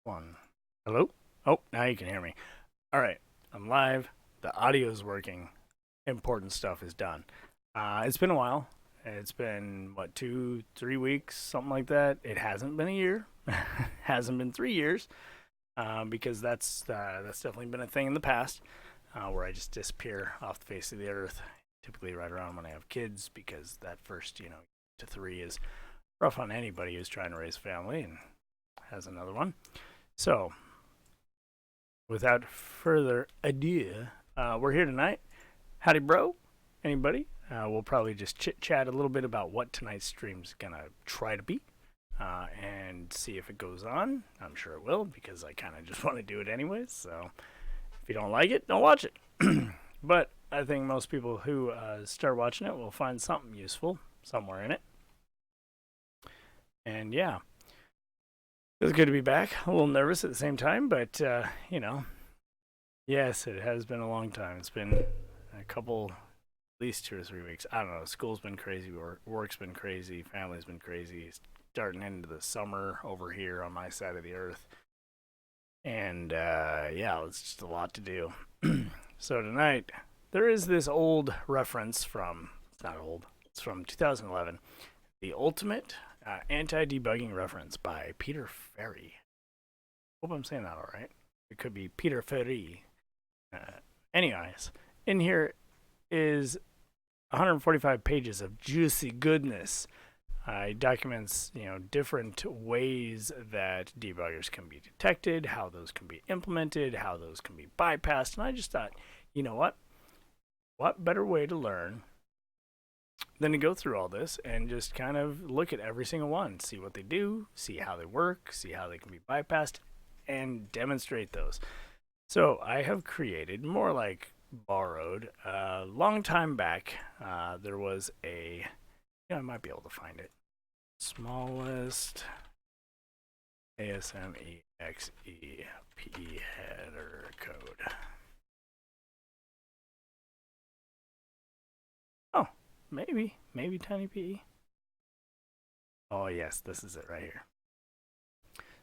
One. Hello? Oh, now you can hear me. All right, I'm live. The audio is working. Important stuff is done. It's been a while. It's been, what, 2, 3 weeks, something like that. It hasn't been a year. Hasn't been 3 years, because that's definitely been a thing in the past, where I just disappear off the face of the earth, typically right around when I have kids, because that first, to 3 is rough on anybody who's trying to raise a family and has another one. So, without further ado, we're here tonight. Howdy, bro. Anybody? We'll probably just chit chat a little bit about what tonight's stream's gonna try to be, and see if it goes on. I'm sure it will because I kind of just want to do it anyways. So, if you don't like it, don't watch it. But I think most people who start watching it will find something useful somewhere in it. And yeah, it's good to be back. A little nervous at the same time, but yes, it has been a long time. It's been a couple, at least 2 or 3 weeks. I don't know. School's been crazy. Work's been crazy. Family's been crazy. Starting into the summer over here on my side of the earth, and yeah, it's just a lot to do. So tonight there is this old reference from. It's not old. It's from 2011. The Ultimate Anti-Debugging Reference by Peter Ferrie. Hope I'm saying that all right. It could be Peter Ferrie. Anyways, in here is 145 pages of juicy goodness. It documents, different ways that debuggers can be detected, how those can be implemented, how those can be bypassed. And I just thought, you know what? What better way to learn than to go through all this and just kind of look at every single one, see what they do, see how they work, see how they can be bypassed, and demonstrate those. So I have created, more like borrowed, a long time back. There was I might be able to find it. Smallest ASMEXE header code. Oh, maybe tiny PE. Oh yes, this is it right here.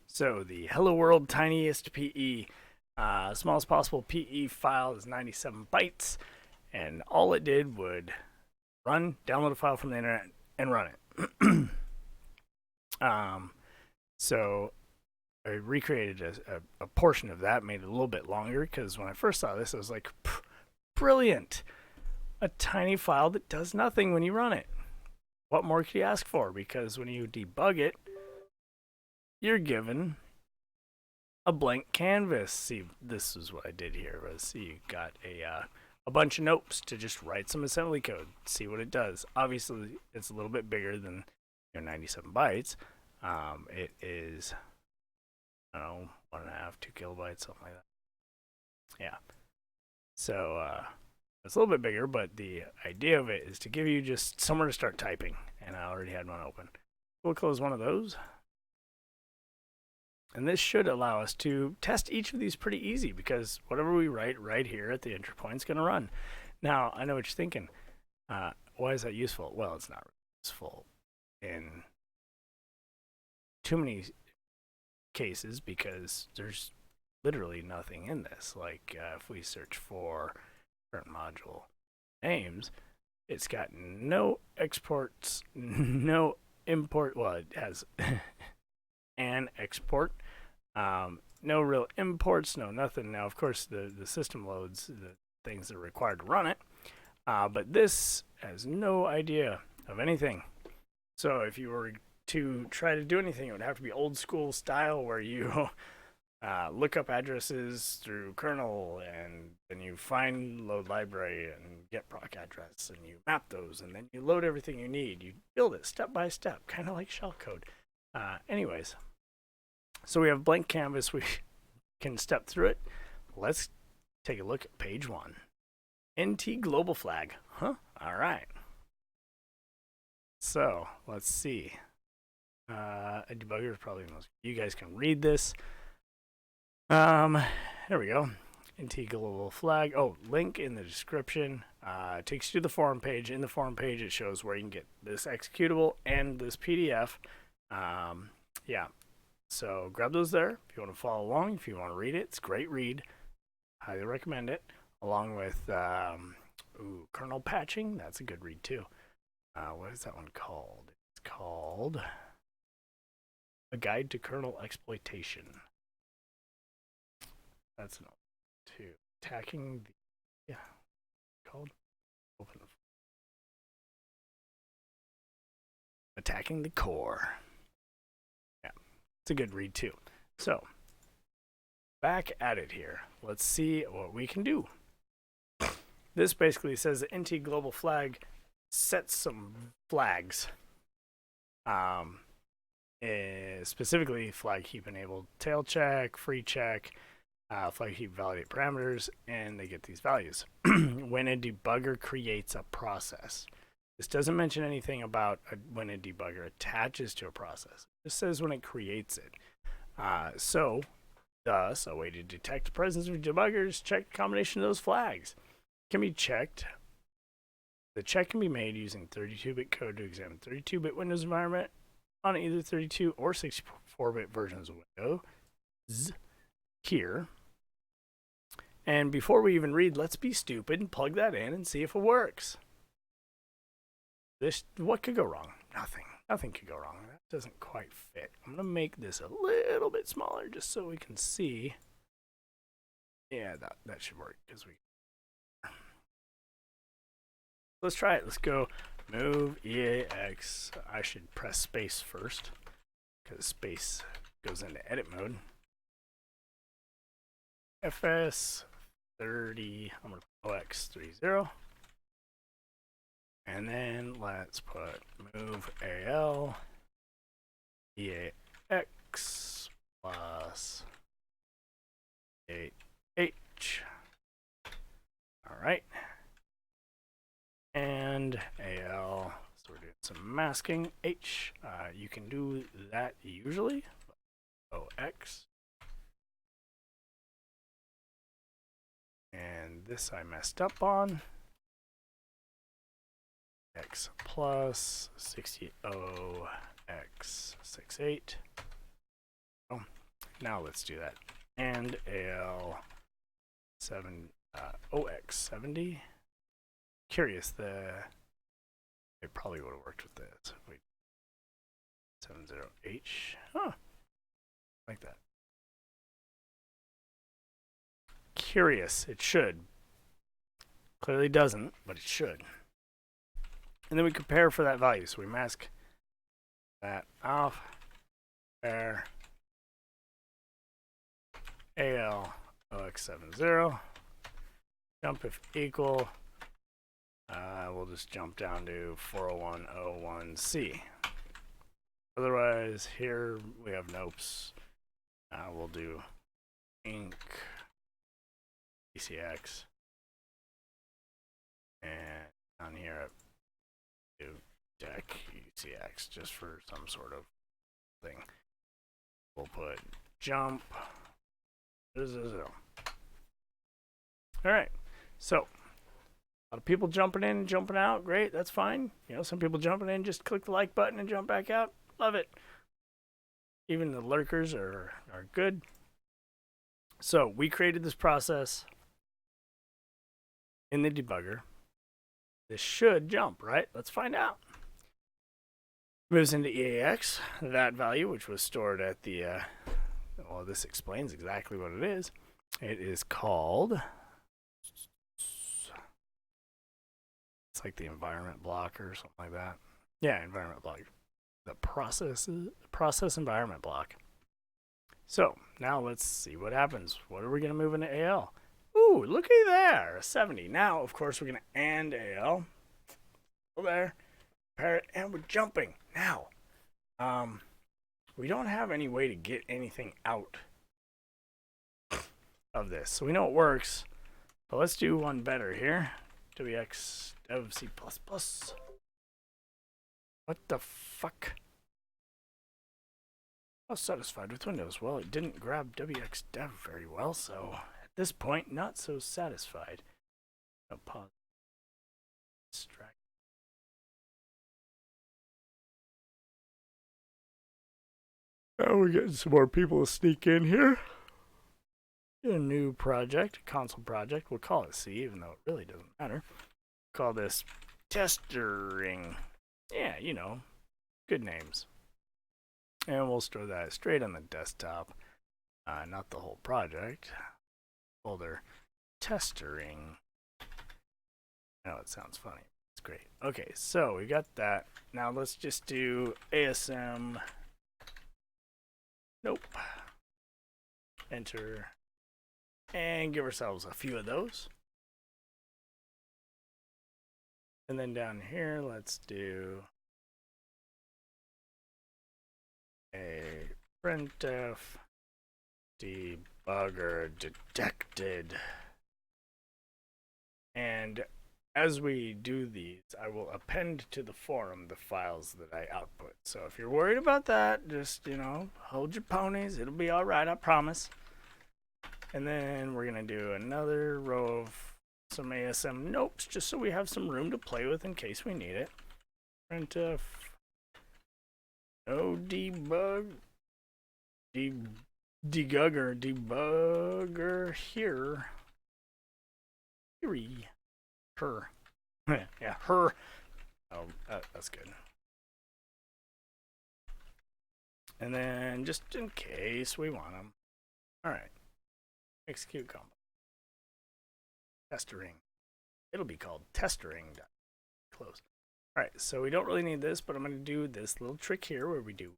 So the Hello World tiniest PE, smallest possible PE file is 97 bytes, and all it did would download a file from the internet, and run it. So I recreated a portion of that, made it a little bit longer, because when I first saw this, I was like, brilliant! A tiny file that does nothing when you run it. What more could you ask for? Because when you debug it, you're given a blank canvas. See, this is what I did here. You got a bunch of notes to just write some assembly code, see what it does. Obviously, it's a little bit bigger than 97 bytes. It is, I don't know, 1.5, 2 kilobytes, something like that. Yeah. So it's a little bit bigger, but the idea of it is to give you just somewhere to start typing. And I already had one open. We'll close one of those. And this should allow us to test each of these pretty easy, because whatever we write right here at the entry point is going to run. Now, I know what you're thinking. Why is that useful? Well, it's not useful in too many cases, because there's literally nothing in this. Like if we search for current module names, it's got no exports, no import. Well, it has an export. No real imports, no nothing. Now, of course, the system loads the things that are required to run it, but this has no idea of anything. So if you were to try to do anything, it would have to be old school style, where you look up addresses through kernel, and then you find load library and get proc address, and you map those, and then you load everything you need. You build it step by step, kind of like shellcode. Anyways, so we have blank canvas. We can step through it. Let's take a look at page 1. NT global flag. Huh? All right. So let's see. A debugger is probably most. You guys can read this. There we go. NT global flag. Oh, link in the description. Takes you to the forum page. In the forum page, it shows where you can get this executable and this PDF. Yeah. So grab those there if you want to follow along. If you want to read it, it's a great read. Highly recommend it. Along with kernel patching. That's a good read too. What is that one called? It's called A Guide to Kernel Exploitation. That's an two. Attacking the called open. Attacking the core. Yeah, it's a good read too. So back at it here. Let's see what we can do. This basically says the NT global flag sets some flags. Specifically flag heap enabled tail check, free check, flag heap validate parameters, and they get these values when a debugger creates a process. This doesn't mention anything about when a debugger attaches to a process. This says when it creates it. Thus, a way to detect the presence of debuggers, check a combination of those flags. Can be checked. The check can be made using 32-bit code to examine 32-bit Windows environment on either 32 or 64-bit versions of Windows here. And before we even read, let's be stupid and plug that in and see if it works. What could go wrong? Nothing. Nothing could go wrong. That doesn't quite fit. I'm going to make this a little bit smaller just so we can see. Yeah, that should work. Let's try it. Let's go move EAX. I should press space first because space goes into edit mode. FS30, I'm going to put OX30. And then let's put move AL EAX plus 8H. All right. And AL, so we're doing some masking. H, you can do that usually. OX. And this I messed up on. X plus 60OX68. Oh, now let's do that. And AL 7 OX70. Curious, it probably would have worked with this. Wait, 70H. Huh. Like that. Curious, it should. Clearly doesn't, but it should. And then we compare for that value. So we mask that off. Compare AL OX70. Jump if equal. We'll just jump down to 40101C. Otherwise, here we have nopes. We'll do inc ECX. And down here, do deck ECX just for some sort of thing. We'll put jump. All right. So, a lot of people jumping in and jumping out. Great, that's fine. You know, some people jumping in, just click the like button and jump back out. Love it. Even the lurkers are good. So we created this process in the debugger. This should jump, right? Let's find out. Moves into EAX, that value, which was stored at the, well, this explains exactly what it is. It is called, it's like the environment block or something like that. Yeah, environment block. The process environment block. So now let's see what happens. What are we going to move into AL? Ooh, looky there, 70. Now, of course, we're going to AND AL. Go there, compare it, and we're jumping. Now, we don't have any way to get anything out of this. So we know it works, but let's do one better here. WX dev C++. What the fuck? I was satisfied with Windows. Well, it didn't grab WX dev very well, so at this point, not so satisfied. I'll pause. Distract. Now we're getting some more people to sneak in here. A new project, a console project. We'll call it C, even though it really doesn't matter. Call this testering. Yeah, you know, good names. And we'll store that straight on the desktop. Not the whole project. Folder testering. I know it sounds funny. It's great. Okay, so we got that. Now let's just do ASM. Nope. Enter. And give ourselves a few of those. And then down here, let's do a printf debugger detected. And as we do these, I will append to the forum the files that I output. So if you're worried about that, just, you know, hold your ponies. It'll be all right, I promise. And then we're going to do another row of some ASM nopes, just so we have some room to play with in case we need it. Printf no debugger debugger here. Her. Yeah, her. Oh, that's good. And then just in case we want them. All right. Execute combo. Testering. It'll be called testering. Close. All right, so we don't really need this, but I'm going to do this little trick here where we do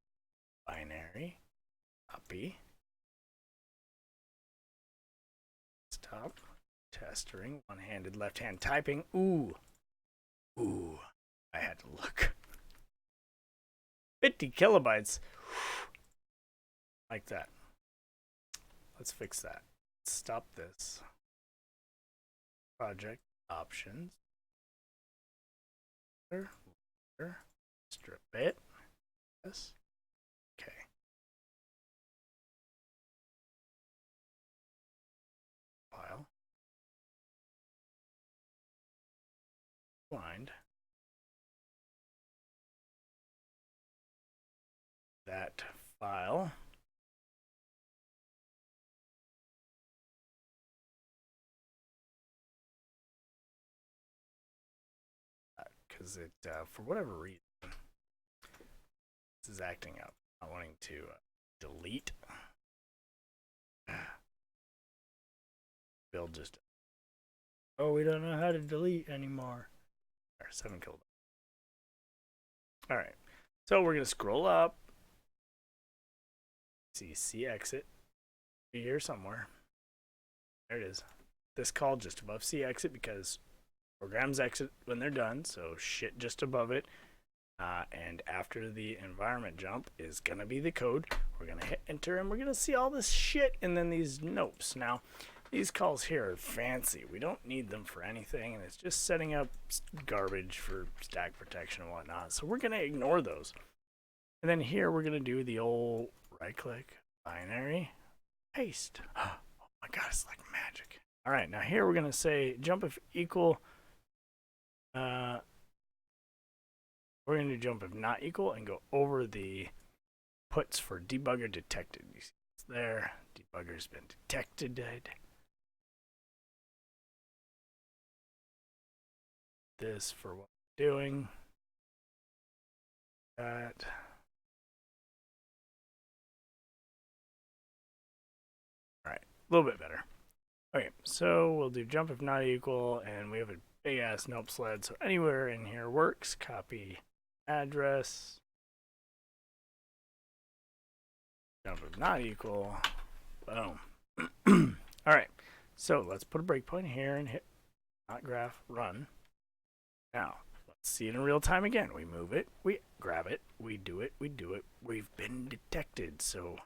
binary copy. Stop. Testering. One-handed, left-hand typing. Ooh. I had to look. 50 kilobytes. Like that. Let's fix that. Stop this. Project options. Strip it. Yes. Okay. File. Find that file. Because it, for whatever reason, this is acting up. Not wanting to delete. Build just. Oh, we don't know how to delete anymore. Or 7 kilobytes. All right. So we're gonna scroll up. See exit. Be here somewhere. There it is. This call just above C exit because programs exit when they're done, so shit just above it. And after the environment jump is going to be the code. We're going to hit enter, and we're going to see all this shit and then these nopes. Now, these calls here are fancy. We don't need them for anything, and it's just setting up garbage for stack protection and whatnot. So we're going to ignore those. And then here we're going to do the old right-click, binary, paste. Oh my god, it's like magic. All right, now here we're going to say jump if equal. We're going to jump if not equal and go over the puts for debugger detected. You see it's there. Debugger's been detected. This for what we're doing. That. All right, a little bit better. Okay, so we'll do jump if not equal, and we have a big ass nope sled, so anywhere in here works. Copy address. Jump if not equal. Boom. All right, so let's put a breakpoint here and hit not graph run. Now let's see it in real time again. We move it, we grab it, we do it, we do it. We've been detected, so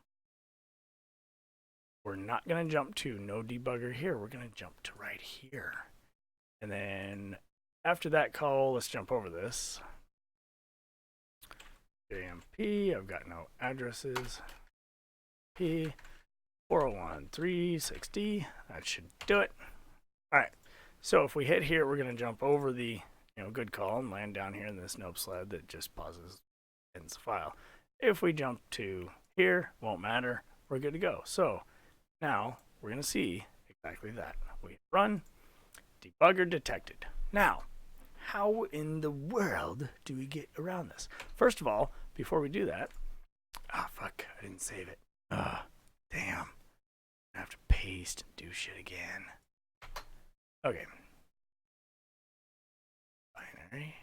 we're not going to jump to no debugger here. We're going to jump to right here. And then after that call, let's jump over this. JMP, I've got no addresses. P 401.360, that should do it. All right, so if we hit here, we're going to jump over the good call and land down here in this nope sled that just pauses ends the file. If we jump to here, won't matter. We're good to go. So now we're going to see exactly that. We run, debugger detected. Now, how in the world do we get around this? First of all, before we do that, fuck, I didn't save it. Damn. I have to paste and do shit again. Okay. Binary.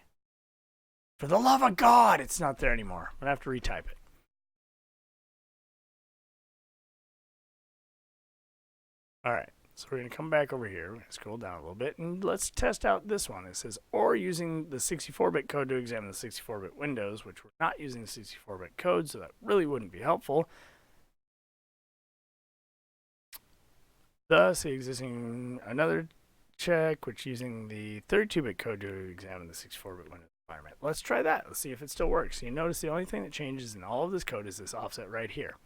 For the love of God, it's not there anymore. I'm gonna have to retype it. Alright, so we're gonna come back over here. We're gonna scroll down a little bit and let's test out this one. It says, or using the 64-bit code to examine the 64-bit windows, which we're not using the 64-bit code, so that really wouldn't be helpful. Thus, existing another check, which using the 32-bit code to examine the 64-bit Windows environment. Let's try that. Let's see if it still works. So you notice the only thing that changes in all of this code is this offset right here.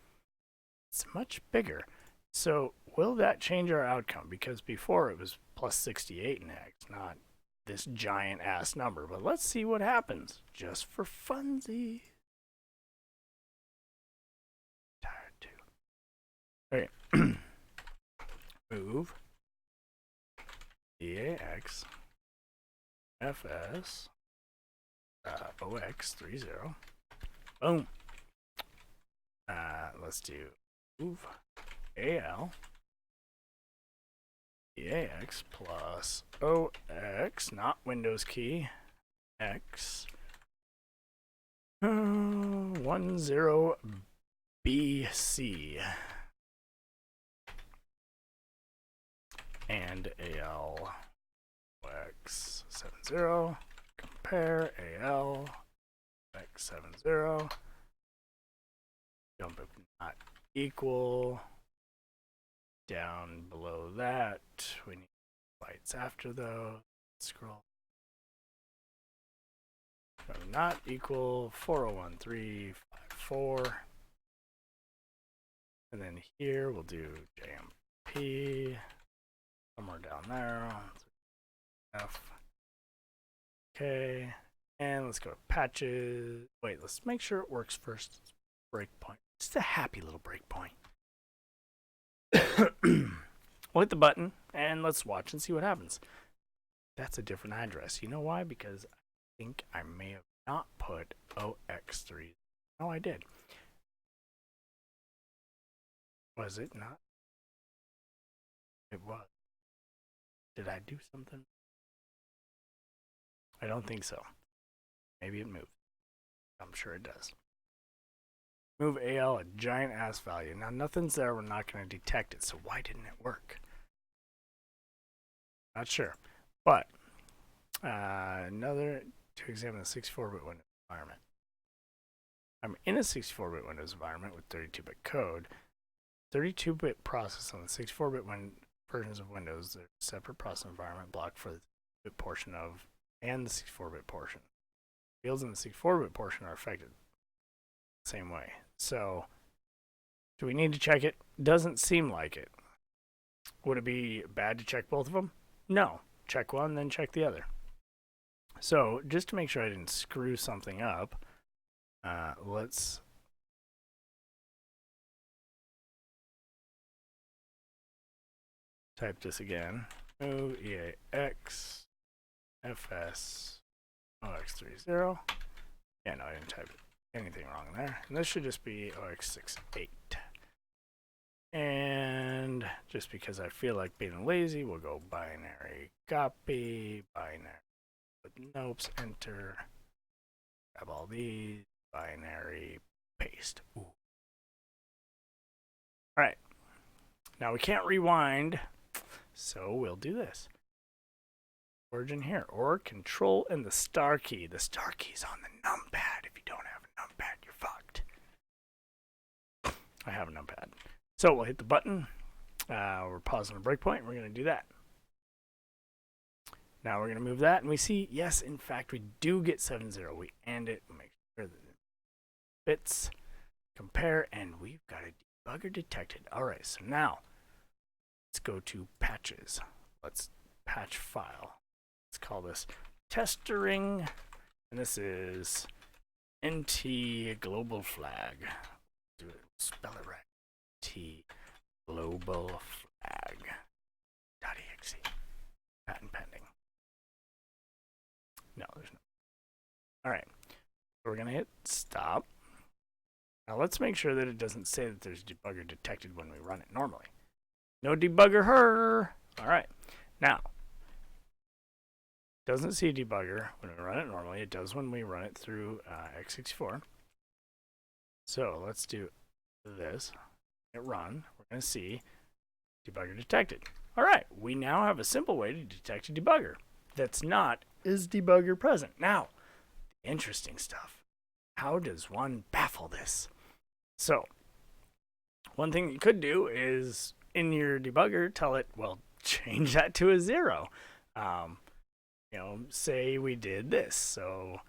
It's much bigger. So will that change our outcome? Because before it was plus 68 in X, not this giant ass number. But let's see what happens, just for funsies. Tired too. Okay. Move EAX FS OX30. Boom. Let's do move AL EAX plus OX, not Windows key, X 10BC. And AL X70, compare AL X70, jump if not equal, down below that, we need bytes after those, scroll, not equal 401354, and then here we'll do JMP, somewhere down there. F. Okay. And let's go to patches. Wait, let's make sure it works first. Breakpoint. Just a happy little breakpoint. We'll hit the button and let's watch and see what happens. That's a different address. You know why? Because I think I may have not put OX3. No, I did. Was it not? It was. Did I do something? I don't think so. Maybe it moved. I'm sure it does. Move AL a giant ass value. Now nothing's there. We're not going to detect it. So why didn't it work? Not sure. But another to examine the 64-bit Windows environment. I'm in a 64-bit Windows environment with 32-bit code. 32-bit process on the 64-bit versions of Windows. There's a separate process environment block for the bit portion of and the 64-bit portion. Fields in the 64-bit portion are affected the same way. So, do we need to check it? Doesn't seem like it. Would it be bad to check both of them? No. Check one, then check the other. So, just to make sure I didn't screw something up, let's type this again. Move EAX FS OX30. Yeah, no, I didn't type anything wrong there. And this should just be OX68. And just because I feel like being lazy, we'll go binary copy, binary with nopes, enter, grab all these, binary paste. Ooh. All right. Now we can't rewind, so we'll do this. Origin here, or control and the star key. The star key's on the numpad. If you don't have a numpad, you're fucked. I have a numpad. So we'll hit the button. We're pausing a breakpoint. We're going to do that. Now we're going to move that, and we see, yes, in fact, we do get 7.0. We end it, make sure that it fits, compare, and we've got a debugger detected. All right, so now let's go to patches. Let's patch file. Let's call this testering, and this is NT global flag. Do it spell it right. T global flag.exe. Patent pending. No, there's no. All right. We're going to hit stop. Now let's make sure that it doesn't say that there's debugger detected when we run it normally. No debugger her. All right. Now, doesn't see debugger when we run it normally. It does when we run it through x64. So let's do this. Hit run. We're going to see debugger detected. All right. We now have a simple way to detect a debugger. That's not is debugger present. Now, the interesting stuff. How does one baffle this? So, one thing you could do is in your debugger tell it, well, change that to a 0. Say we did this. So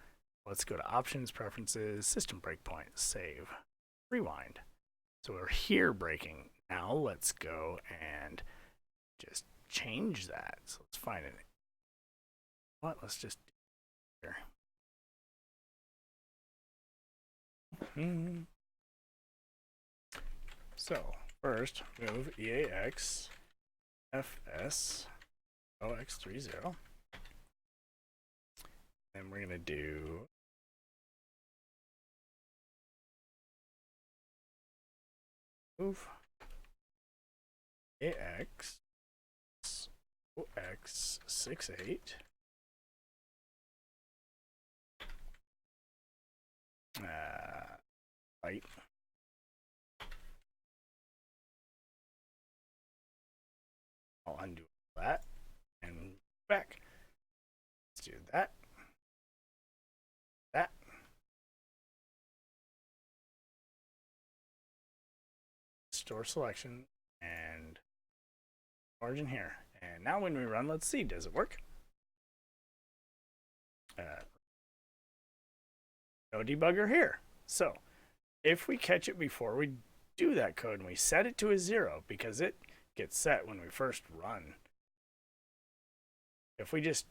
let's go to options, preferences, system breakpoint, save, rewind. So we're here breaking. Now let's go and just change that. So let's find it. What? Let's just do it here. So first move EAX FS OX30. And we're going to do move AX OX68 right. I'll undo that and back. Let's do that. That. Store selection and margin here. And now when we run, let's see, does it work? No debugger here. So if we catch it before we do that code and we set it to a 0 because it gets set when we first run. If we just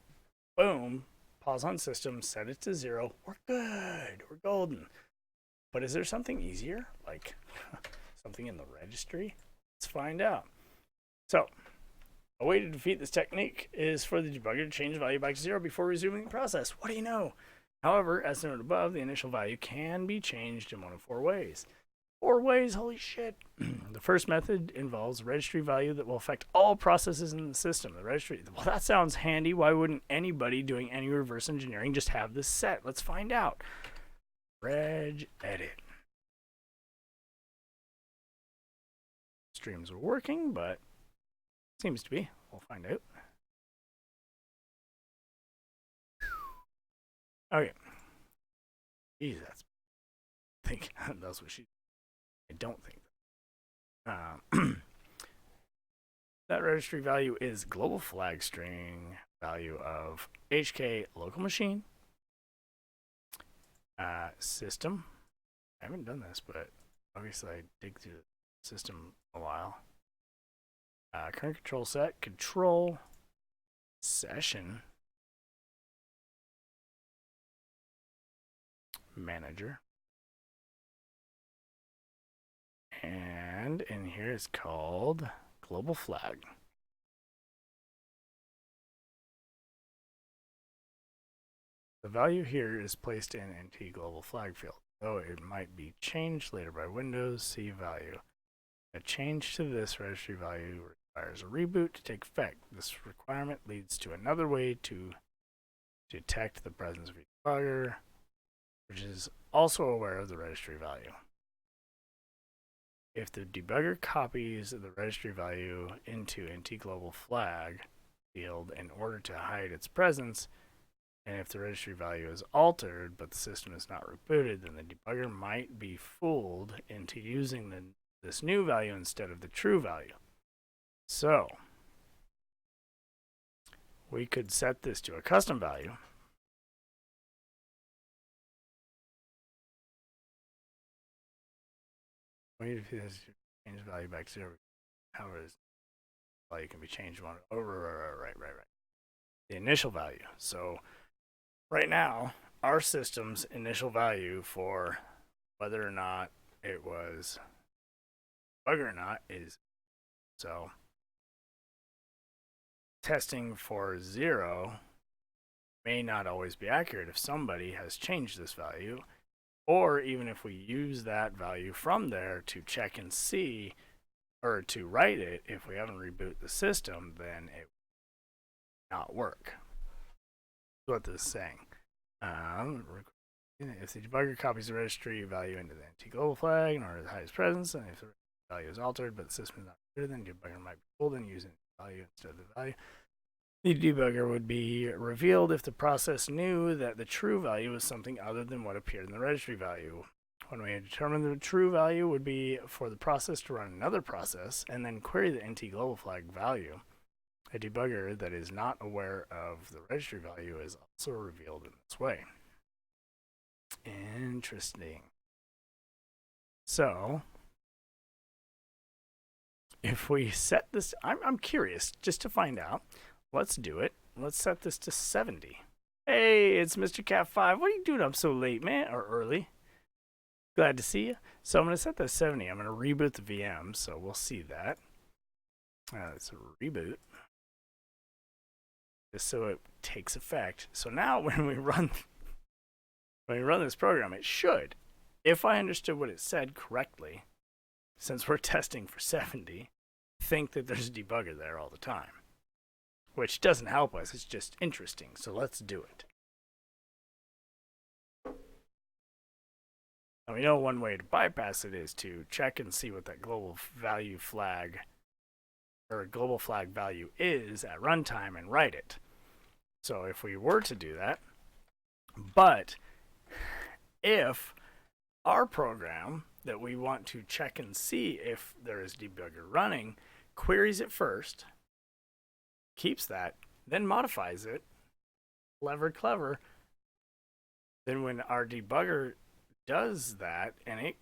boom, pause on system, set it to 0, we're good. We're golden. But is there something easier? Like something in the registry? Let's find out. So a way to defeat this technique is for the debugger to change the value back to 0 before resuming the process. What do you know? However, as noted above, the initial value can be changed in one of 4 ways. 4 ways? Holy shit. The first method involves a registry value that will affect all processes in the system. The registry, well, that sounds handy. Why wouldn't anybody doing any reverse engineering just have this set? Let's find out. Reg edit. Streams are working, but seems to be. We'll find out. Okay. Geez, I think that's what she. I don't think. That registry value is global flag string value of HK local machine system. I haven't done this, but obviously I dig through the system a while. Current control set, control session manager. And in here is called global flag. The value here is placed in NT global flag field, though it might be changed later by Windows. See value. A change to this registry value requires a reboot to take effect. This requirement leads to another way to detect the presence of a debugger, which is also aware of the registry value. If the debugger copies the registry value into NT global flag field in order to hide its presence, and if the registry value is altered but the system is not rebooted, then the debugger might be fooled into using this new value instead of the true value. So we could set this to a custom value. Wait if it has change the value back to 0. However, the value can be changed one. Oh, right. The initial value. So right now, our system's initial value for whether or not it was debugger or not is so testing for 0 may not always be accurate if somebody has changed this value, or even if we use that value from there to check and see, or to write it, if we haven't rebooted the system, then it will not work. That's what this is saying. If the debugger copies the registry value into the anti-global flag in order to hide its presence, and if the value is altered but the system is not clear, then the debugger might be pulled in using the value instead of the value. The debugger would be revealed if the process knew that the true value was something other than what appeared in the registry value. When we determine the true value would be for the process to run another process and then query the anti-global flag value. A debugger that is not aware of the registry value is also revealed in this way. Interesting. So, if we set this, I'm curious just to find out. Let's do it. Let's set this to 70. Hey, it's Mr. Cat 5. What are you doing up so late, man? Or early? Glad to see you. So I'm going to set that to 70. I'm going to reboot the VM, so we'll see that. Let's reboot. Just so it takes effect. So now when we run this program, it should, if I understood what it said correctly, since we're testing for 70, think that there's a debugger there all the time. Which doesn't help us, it's just interesting. So let's do it. Now we know one way to bypass it is to check and see what that global value flag or global flag value is at runtime and write it. So if we were to do that, but if our program that we want to check and see if there is debugger running queries it first, keeps that, then modifies it, clever, then when our debugger does that and it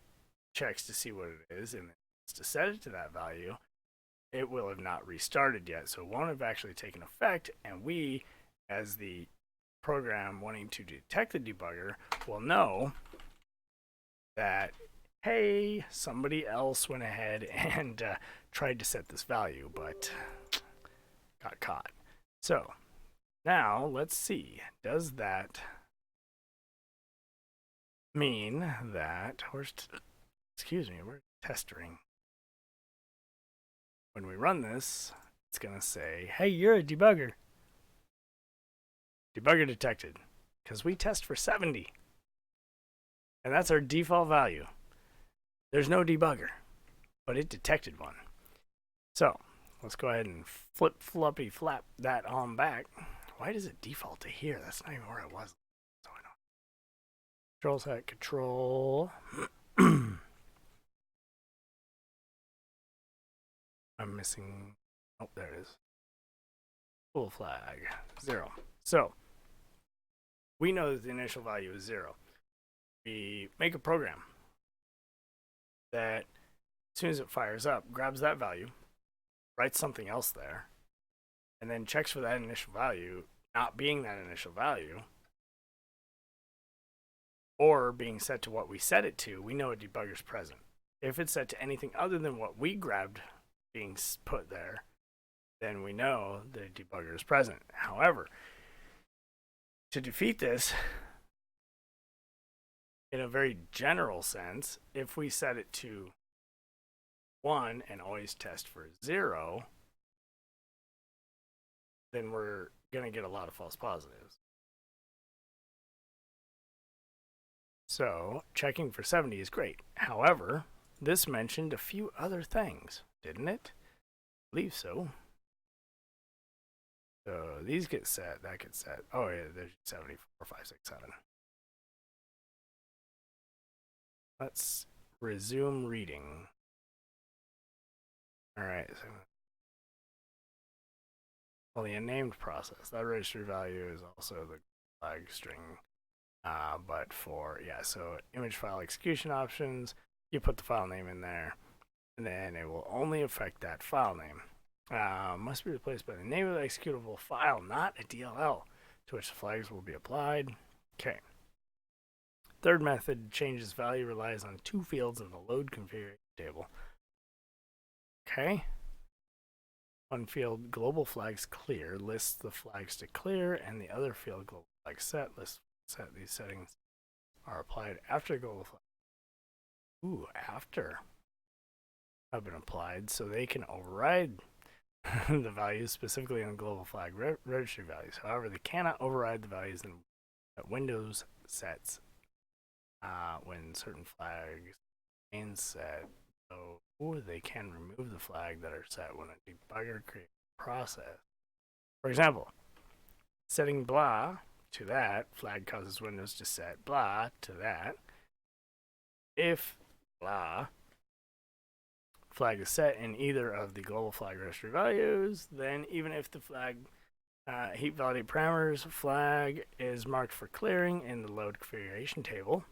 checks to see what it is and it's to set it to that value, it will have not restarted yet, so it won't have actually taken effect, and we, as the program wanting to detect the debugger, will know that, hey, somebody else went ahead and tried to set this value, but got caught. So now let's see, does that mean that we're testing? When we run this, it's gonna say, hey, you're a debugger. Debugger detected, because we test for 70. And that's our default value. There's no debugger, but it detected one. So let's go ahead and flap that on back. Why does it default to here? That's not even where it was. So I know. Control set, control. I'm missing. Oh, there it is. Full flag 0. So we know that the initial value is 0. We make a program that, as soon as it fires up, grabs that value, writes something else there, and then checks for that initial value not being that initial value, or being set to what we set it to. We know a debugger's present. If it's set to anything other than what we grabbed being put there, then we know the debugger is present. However, to defeat this, in a very general sense, if we set it to 1 and always test for 0, then we're going to get a lot of false positives. So checking for 70 is great. However, this mentioned a few other things, didn't it? I believe so. So these get set, that gets set. Oh yeah, there's 74, 5, 6, 7. Let's resume reading. All right. So, well, the unnamed process, that registry value is also the flag string. But for, yeah, so image file execution options, you put the file name in there, and then it will only affect that file name. Must be replaced by the name of the executable file, not a DLL, to which the flags will be applied. Okay. Third method, changes value, relies on 2 fields in the load configuration table. Okay. One field global flags clear lists the flags to clear, and the other field global flag set lists set. These settings are applied after global flag. Ooh, after have been applied, so they can override the values specifically in global flag registry values. However, they cannot override the values that Windows sets when certain flags remain set. So they can remove the flag that are set when a debugger creates a process. For example, setting blah to that flag causes Windows to set blah to that. If blah flag is set in either of the global flag registry values, then even if the flag heap validate parameters flag is marked for clearing in the load configuration table,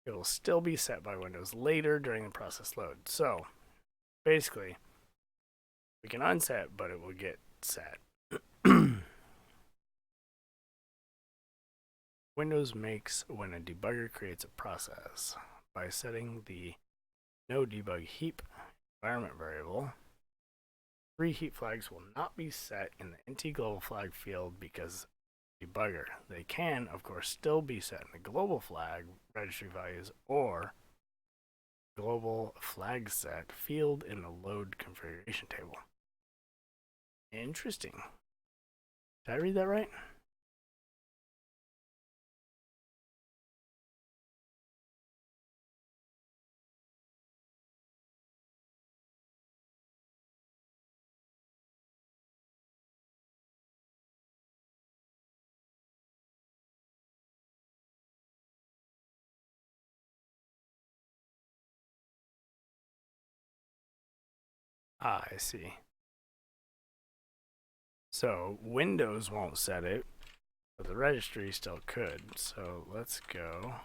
it will still be set by Windows later during the process load. So basically, we can unset, but it will get set. Windows makes when a debugger creates a process by setting the no debug heap environment variable. 3 heap flags will not be set in the NT global flag field because debugger. They can, of course, still be set in the global flag registry values or global flag set field in the load configuration table. Interesting. Did I read that right? Ah, I see. So Windows won't set it, but the registry still could. So let's go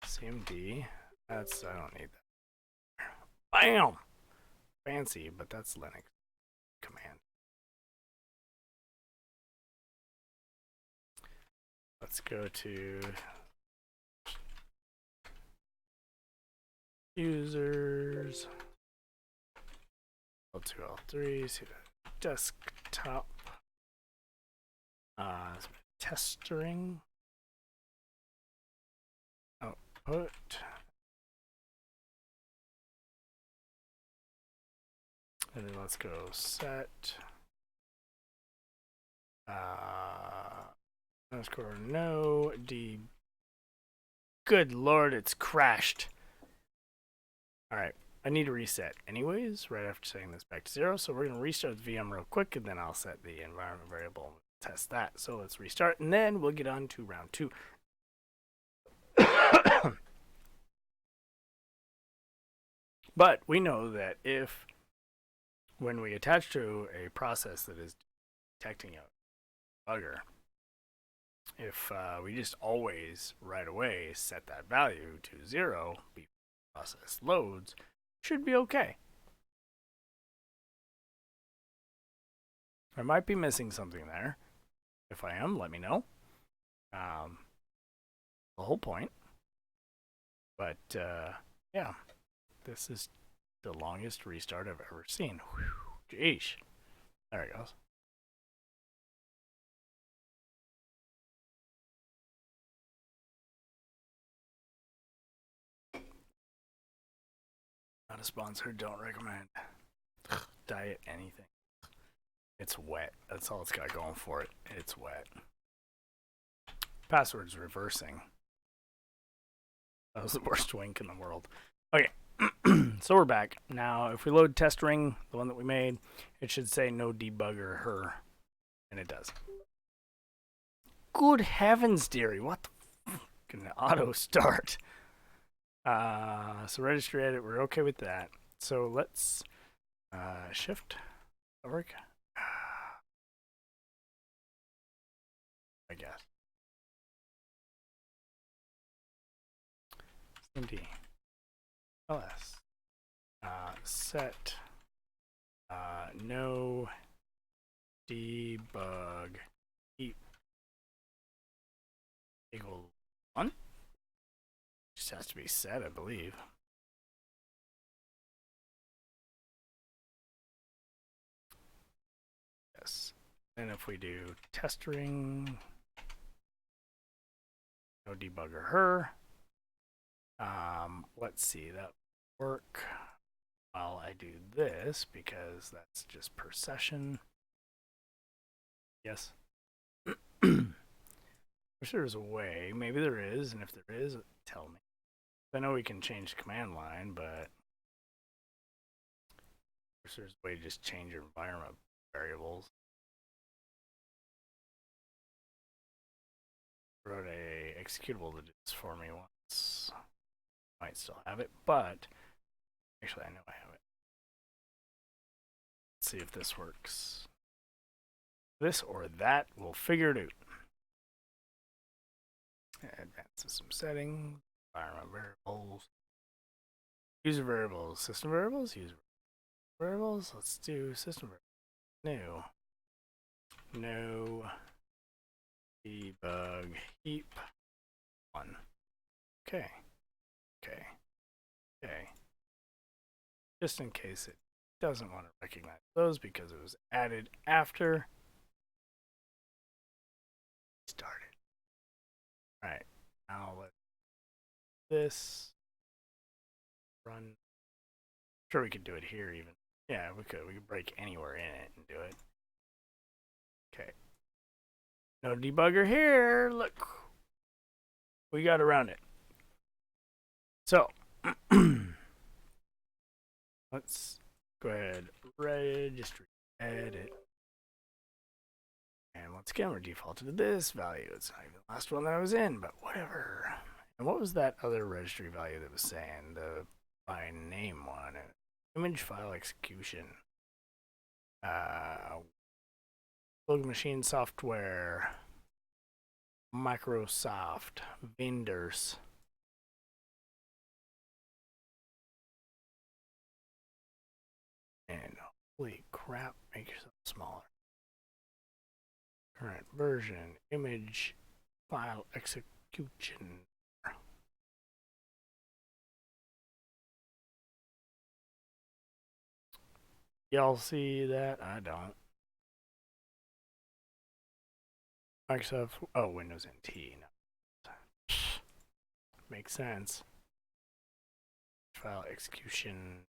CMD. I don't need that. Bam! Fancy, but that's Linux command. Let's go to users. L2, L3, see the desktop. Test string. Output. And then let's go set. Underscore no d. Good lord, it's crashed. All right, I need to reset anyways, right after setting this back to 0. So we're gonna restart the VM real quick, and then I'll set the environment variable and test that. So let's restart, and then we'll get on to round 2. But we know that if, when we attach to a process that is detecting a bugger, if we just always right away set that value to 0 before the process loads, should be okay. I might be missing something there. If I am, let me know. The whole point. But yeah, this is the longest restart I've ever seen. Whew, jeez. There it goes. Not a sponsor, don't recommend. Diet anything. It's wet. That's all it's got going for it. It's wet. Password's reversing. That was the worst wink in the world. Okay, so we're back. Now, if we load test ring, the one that we made, it should say no debugger her, and it does. Good heavens, dearie, what the f*** can auto start? So registry edit, we're okay with that. So let's shift work. I guess. MD ls set no debug heap equal 1. Just has to be set, I believe. this. And if we do testering, no debugger her. Let's see, that work while I do this because that's just per session. Yes. Wish there was a way. Maybe there is, and if there is, tell me. I know we can change the command line, but wish there's a way to just change your environment variables. I wrote a executable to do this for me once. Might still have it, but actually I know I have it. Let's see if this works. This or that, we'll figure it out. Advanced system settings, environment variables, user variables, system variables, user variables. Let's do system variables. No debug heap 1. Okay. Just in case it doesn't want to recognize those because it was added after started. All right, now let this run. Sure, we could do it here even. Yeah, we could. We could break anywhere in it and do it. Okay. No debugger here. Look, we got around it. So let's go ahead, registry, edit. And once again, we're defaulted to this value. It's not even the last one that I was in, but whatever. And what was that other registry value that was saying? The by name one. Image file execution. Local machine software. Microsoft. Vendors. And holy crap, make yourself smaller. Current version, image file execution. Y'all see that? I don't. Microsoft, oh, Windows NT. No. Makes sense. File execution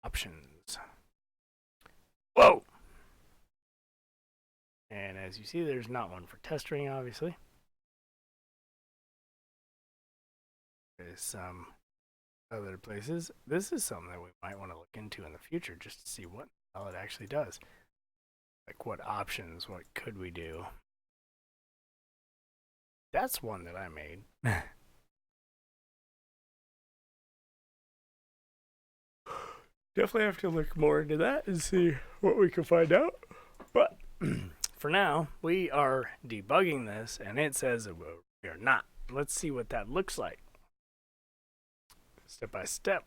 options. Whoa! And as you see, there's not one for testing, obviously. There's some other places. This is something that we might want to look into in the future just to see what the hell it actually does. Like what options, what could we do? That's one that I made. Definitely have to look more into that and see what we can find out. But for now, we are debugging this, and it says that we are not. Let's see what that looks like. Step by step.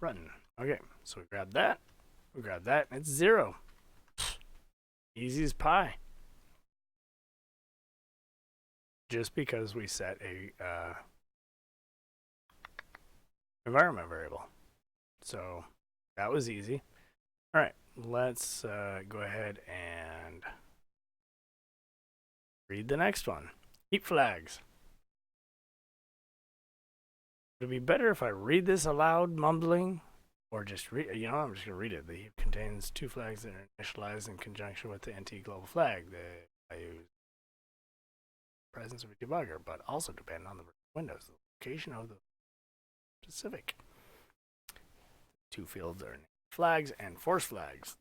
Run. Okay, so we grab that. And it's 0. Easy as pie. Just because we set a environment variable. So that was easy. All right, let's go ahead and read the next one. Heap flags. Would it be better if I read this aloud, mumbling, or just read? You know, I'm just gonna read it. The heap contains 2 flags that are initialized in conjunction with the anti-global flag. I use presence of a debugger, but also depend on the Windows, the location of the specific. 2 fields are flags and force flags.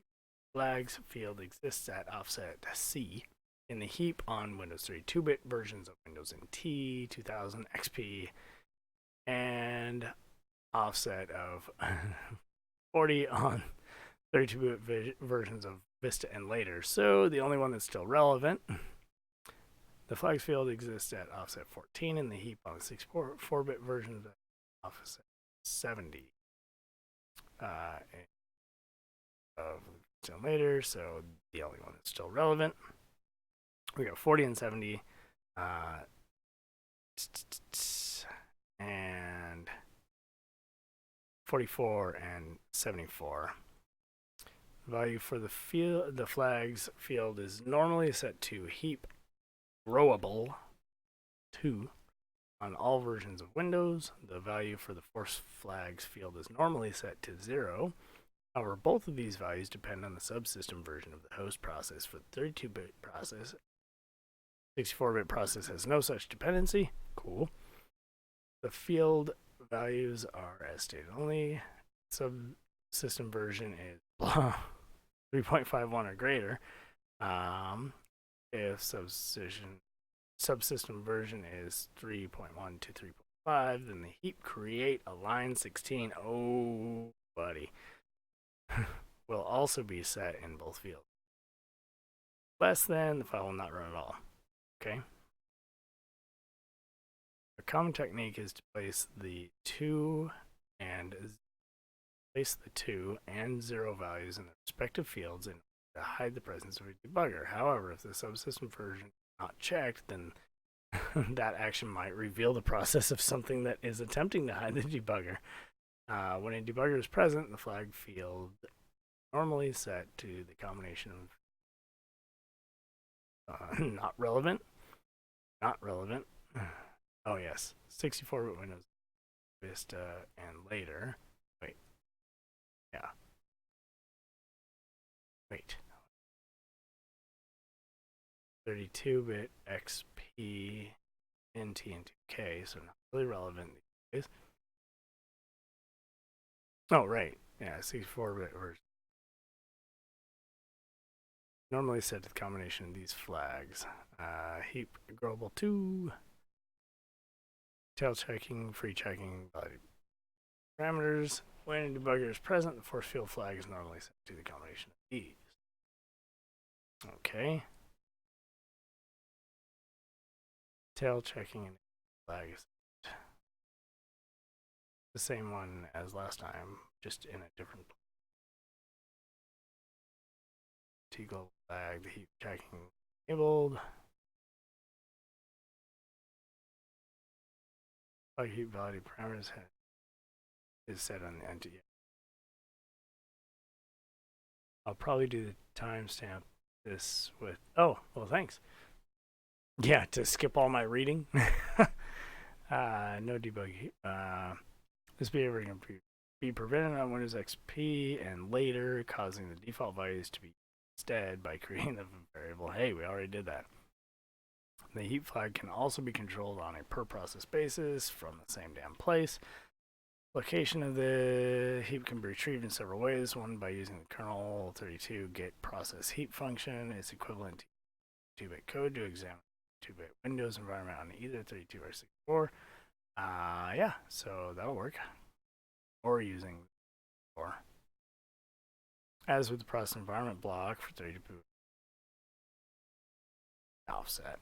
Flags field exists at offset C in the heap on Windows 3 2-bit versions of Windows NT, 2000 XP, and offset of 40 on 32-bit versions of Vista and later. So the only one that's still relevant. The flags field exists at offset 14 in the heap on the 64-bit version of offset 70. Of later, so the only one that's still relevant. We got 40 and 70. And 44 and 74. Value for the flags field is normally set to heap growable 2 on all versions of Windows. The value for the force flags field is normally set to 0. However, both of these values depend on the subsystem version of the host process. For the 32-bit process, 64-bit process has no such dependency. Cool. The field values are as stated only. Subsystem version is 3.51 or greater. If subsystem version is 3.1 to 3.5, then the heap create a line 16. Oh, buddy. Will also be set in both fields. Less than, the file will not run at all. Okay. A common technique is to place the 2 and 0 values in the respective fields in order to hide the presence of a debugger. However, if the subsystem version is not checked, then that action might reveal the process of something that is attempting to hide the debugger. When a debugger is present, the flag field normally set to the combination of not relevant. Oh yes, 64-bit Windows Vista and later. Wait. 32-bit XP, NT, and 2K, so not really relevant these days. Oh, right. Yeah, 64-bit version. Normally set to the combination of these flags. Heap growable 2, tail checking, free checking, value parameters. When a debugger is present, the force field flag is normally set to the combination of these. Okay. Tail checking and flag is the same one as last time, just in a different place. T-global flag, the heap checking enabled. Flag heap value parameters is set on the entity. I'll probably do the timestamp this with, oh, well, thanks. Yeah, to skip all my reading. No debug. This behavior can be prevented on Windows XP and later, causing the default values to be instead by creating the variable. Hey, we already did that. The heap flag can also be controlled on a per process basis from the same damn place. Location of the heap can be retrieved in several ways. One, by using the kernel 32 get process heap function. It's equivalent to 2-bit code to examine 2-bit Windows environment on either 32 or 64. Yeah, so that'll work. Or using 4. As with the process environment block for 32 offset.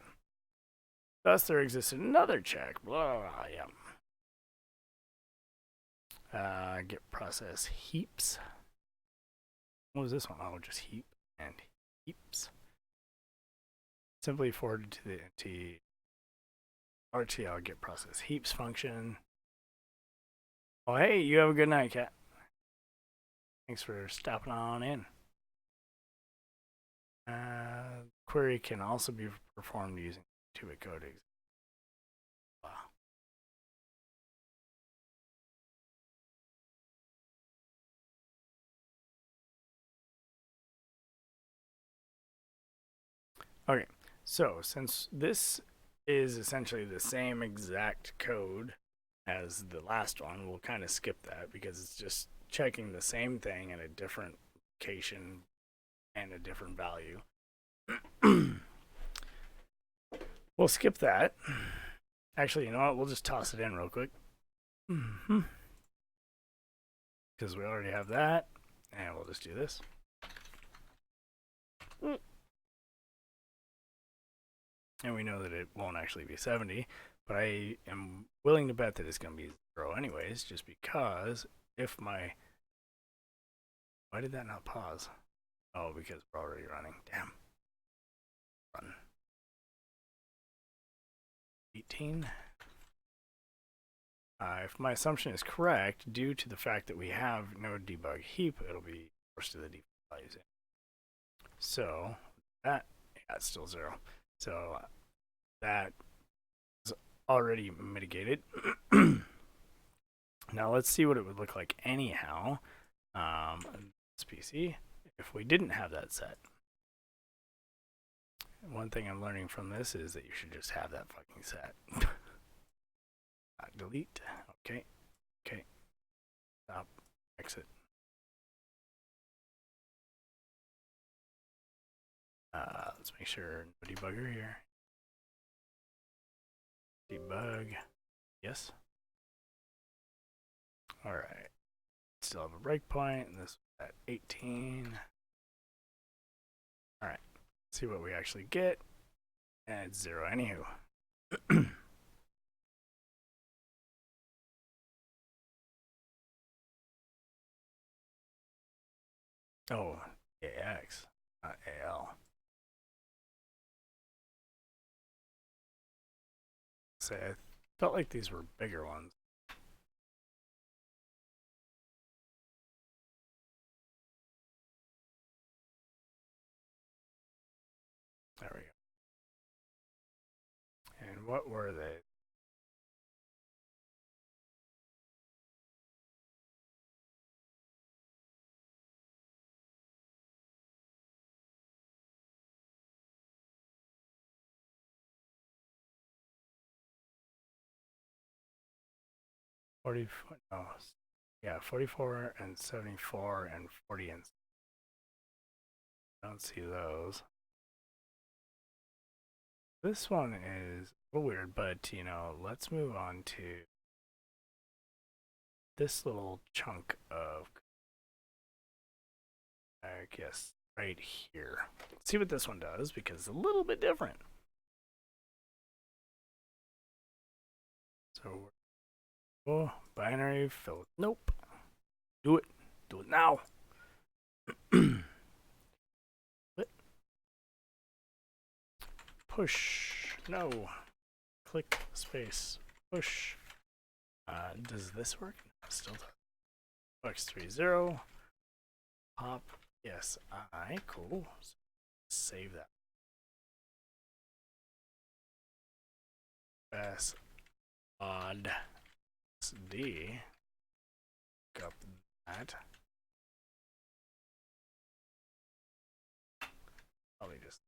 Thus, there existed another check. Blah, yeah. Get process heaps. What was this one? Oh, just heap and heaps. Simply forwarded to the RTL get process heaps function. Oh, hey, you have a good night, Cat. Thanks for stopping on in. Query can also be performed using 2-bit code. Wow. Okay, so since this is essentially the same exact code as the last one, we'll kind of skip that because it's just checking the same thing at a different location and a different value. We'll skip that. Actually, you know what? We'll just toss it in real quick. Because we already have that. And we'll just do this. And we know that it won't actually be 70. But I am willing to bet that it's going to be 0 anyways. Just because if my... Why did that not pause? Oh, because we're already running. Damn. Run. 18. If my assumption is correct, due to the fact that we have no debug heap, it'll be forced to the default values. So that, yeah, it's still 0. So that is already mitigated. Now let's see what it would look like anyhow. This PC, if we didn't have that set. One thing I'm learning from this is that you should just have that fucking set. Delete. Okay. Okay. Stop. Exit. Let's make sure no debugger here. Debug. Yes. All right. Still have a breakpoint. And this at 18. All right. See what we actually get. And it's 0 anywho. Oh, AX, not AL. Say, I felt like these were bigger ones. There we go. And what were they? No, yeah, 44 and 74 and 40 and I don't see those. This one is a little weird, but you know, let's move on to this little chunk of I guess right here. Let's see what this one does because it's a little bit different. So, oh, binary fill. Nope. Do it. Do it now. Push. No. Click space. Push. Does this work? No, still does. X30. Pop. Yes. Cool. So save that. S odd D. Look up that. Probably just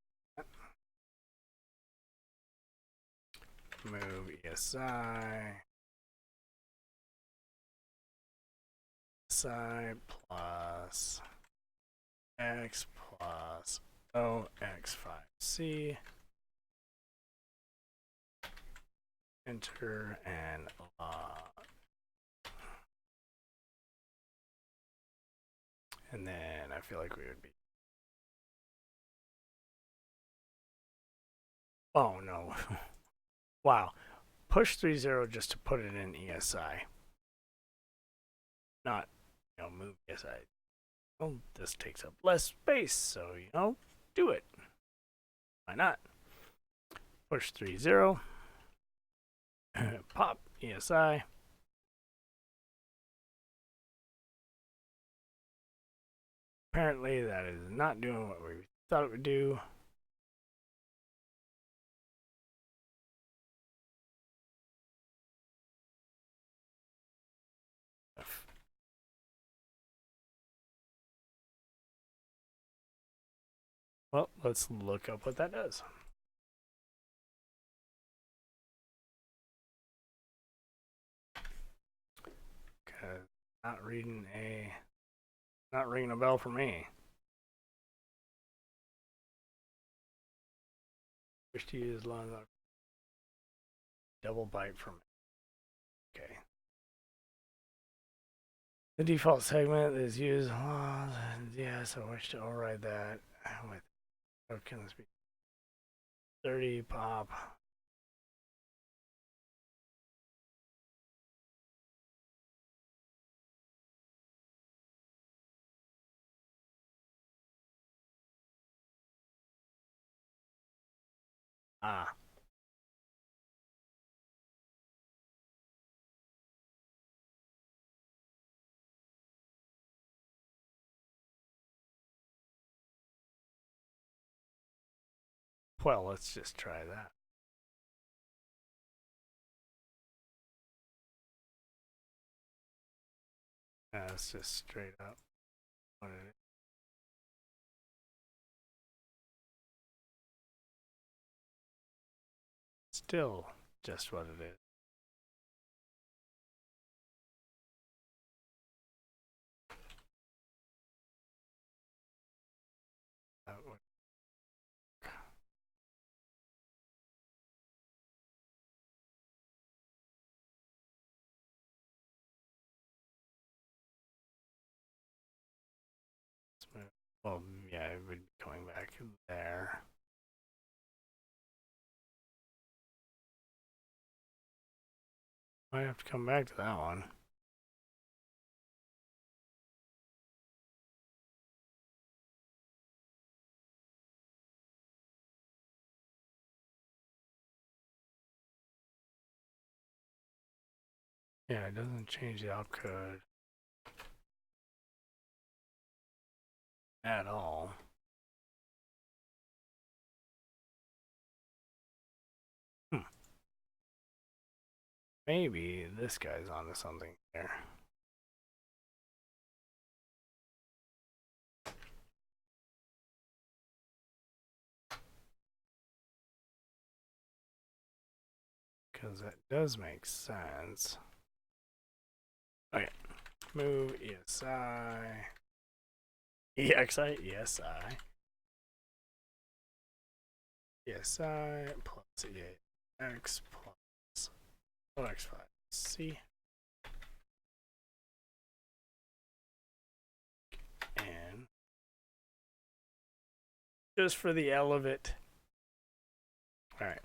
move ESI. ESI plus X plus OX5C. Enter and and then I feel like we would be. Oh no. Wow. Push 30 just to put it in ESI. Not, you know, move ESI. Well, this takes up less space, so, you know, do it. Why not? Push 30. Pop ESI. Apparently that is not doing what we thought it would do. Well, let's look up what that does. Cause not ringing a bell for me. Wish to use long double byte for me. Okay. The default segment is used. Yes, I wish to override that with. How can this be? 30 pop. Ah. Well, let's just try that. That's just straight up what it is. Still just what it is. That would well, yeah, it would be going back there. I have to come back to that one. Yeah, it doesn't change the opcode at all. Maybe this guy's onto something there. Because that does make sense. Okay, move ESI, EXI, ESI, ESI plus EAX plus OX5, C, and just for the L of it. All right.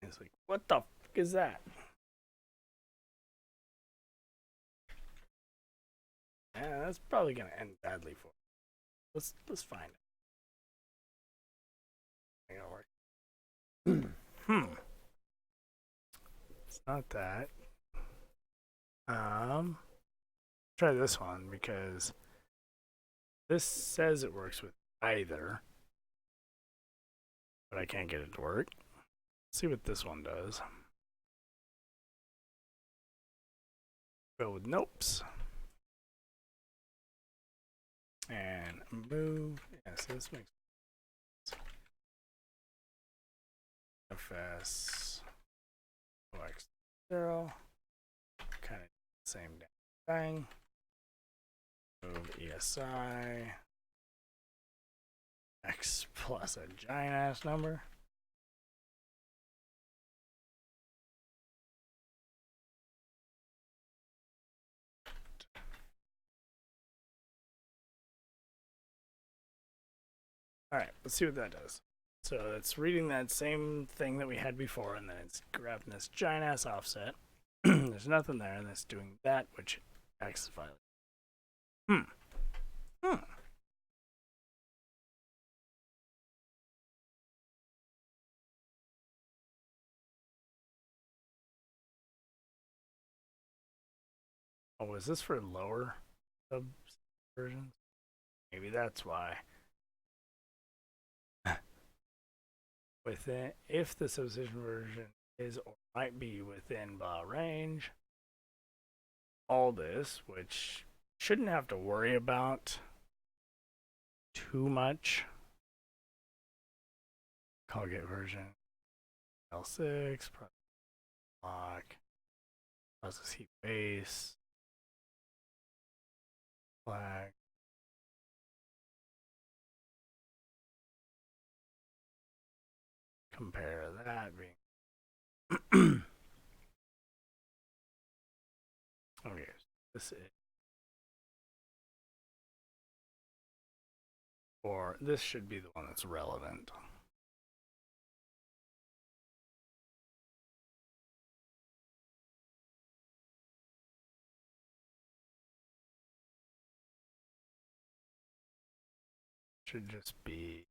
It's like, what the fuck is that? Yeah, that's probably gonna end badly for us. Let's find it. Work. It's not that. Try this one because this says it works with either, but I can't get it to work. Let's see what this one does. Go with nopes. And move. Yeah, so this makes sense. FS OX0. Kind of same thing. Move ESI. X plus a giant ass number. All right, let's see what that does. So it's reading that same thing that we had before, and then it's grabbing this giant ass offset. There's nothing there, and it's doing that, which acts as violation. Oh, is this for lower sub versions? Maybe that's why. Within, if the subsystem version is or might be within blah range, all this, which shouldn't have to worry about too much. Colgate version L6, lock, process heap base, flag. Compare that being okay. This is or this should be the one that's relevant. Should just be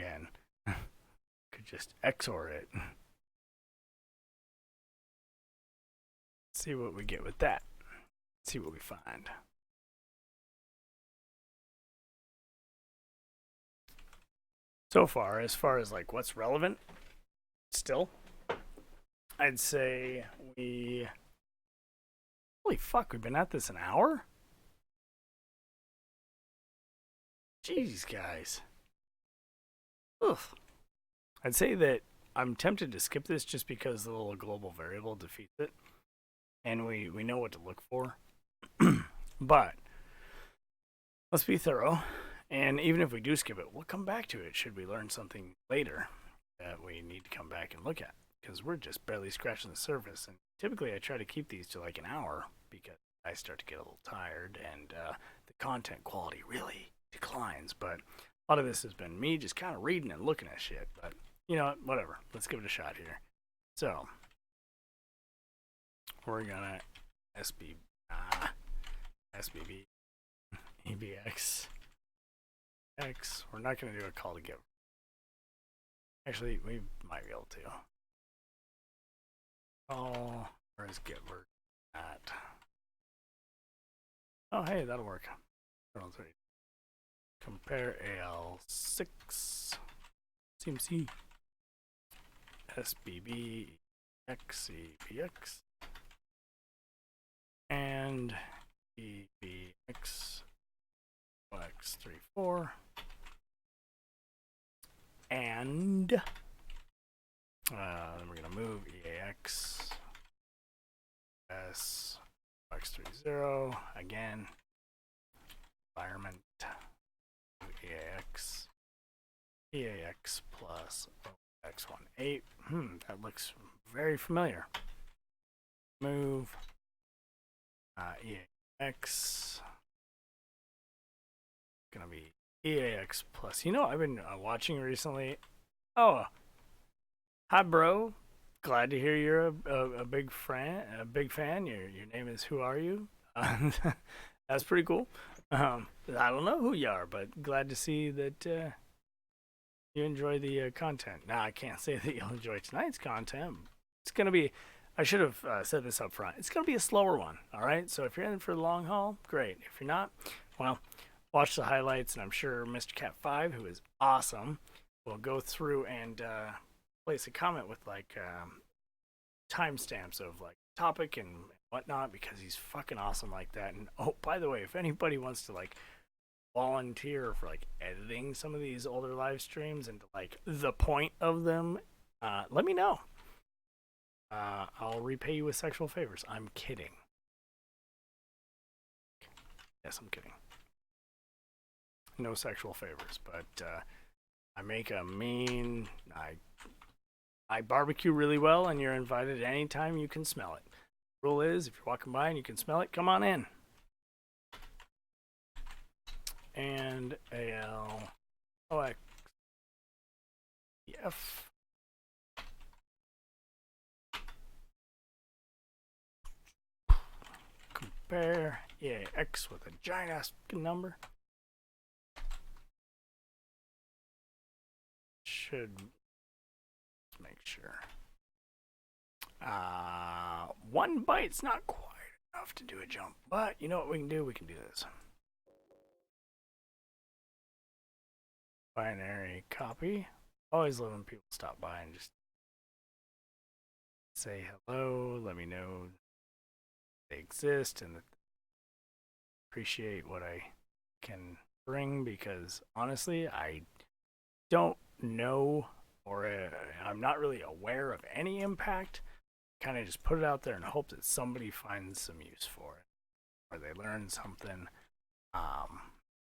again. Could just XOR it. See what we get with that. See what we find. So far as like what's relevant, still, I'd say we. Holy fuck, we've been at this an hour? Jeez, guys. Ugh. I'd say that I'm tempted to skip this just because the little global variable defeats it. And we know what to look for. But let's be thorough. And even if we do skip it, we'll come back to it should we learn something later that we need to come back and look at. Because we're just barely scratching the surface. And typically I try to keep these to like an hour because I start to get a little tired and the content quality really declines. But a lot of this has been me just kind of reading and looking at shit. But you know what? Whatever. Let's give it a shot here. So we're gonna SBB, EBX, X. We're not gonna do a call to get. Actually, we might be able to. Oh, where's get version at? Oh, hey, that'll work. Compare AL6 CMC SBB XEBX and EBX OX34 and then we're gonna move EAX S OX30 again environment EAX plus OX18. That looks very familiar. Move EAX. Gonna be EAX plus. You know, I've been watching recently. Oh, hi, bro. Glad to hear you're a big fan. Your name is Who Are You? That's pretty cool. I don't know who you are, but glad to see that you enjoy the content. Now, I can't say that you'll enjoy tonight's content. It's going to be, I should have said this up front, it's going to be a slower one, all right? So if you're in for the long haul, great. If you're not, well, watch the highlights, and I'm sure Mr. Cat5, who is awesome, will go through and place a comment with, like, timestamps of, like, topic and whatnot, because he's fucking awesome like that. And oh, by the way, if anybody wants to like volunteer for like editing some of these older live streams and like the point of them, let me know. I'll repay you with sexual favors. I'm kidding. Yes, I'm kidding. No sexual favors, but I make a mean. I barbecue really well, and you're invited anytime you can smell it. Rule is, if you're walking by and you can smell it, come on in. And AL OX F compare EAX with a giant ass number. Should make sure. 1 byte's not quite enough to do a jump, but you know what we can do? We can do this. Binary copy. Always love when people stop by and just say hello, let me know they exist and that they appreciate what I can bring, because honestly, I don't know, or I'm not really aware of any impact. Kind of just put it out there and hope that somebody finds some use for it, or they learn something,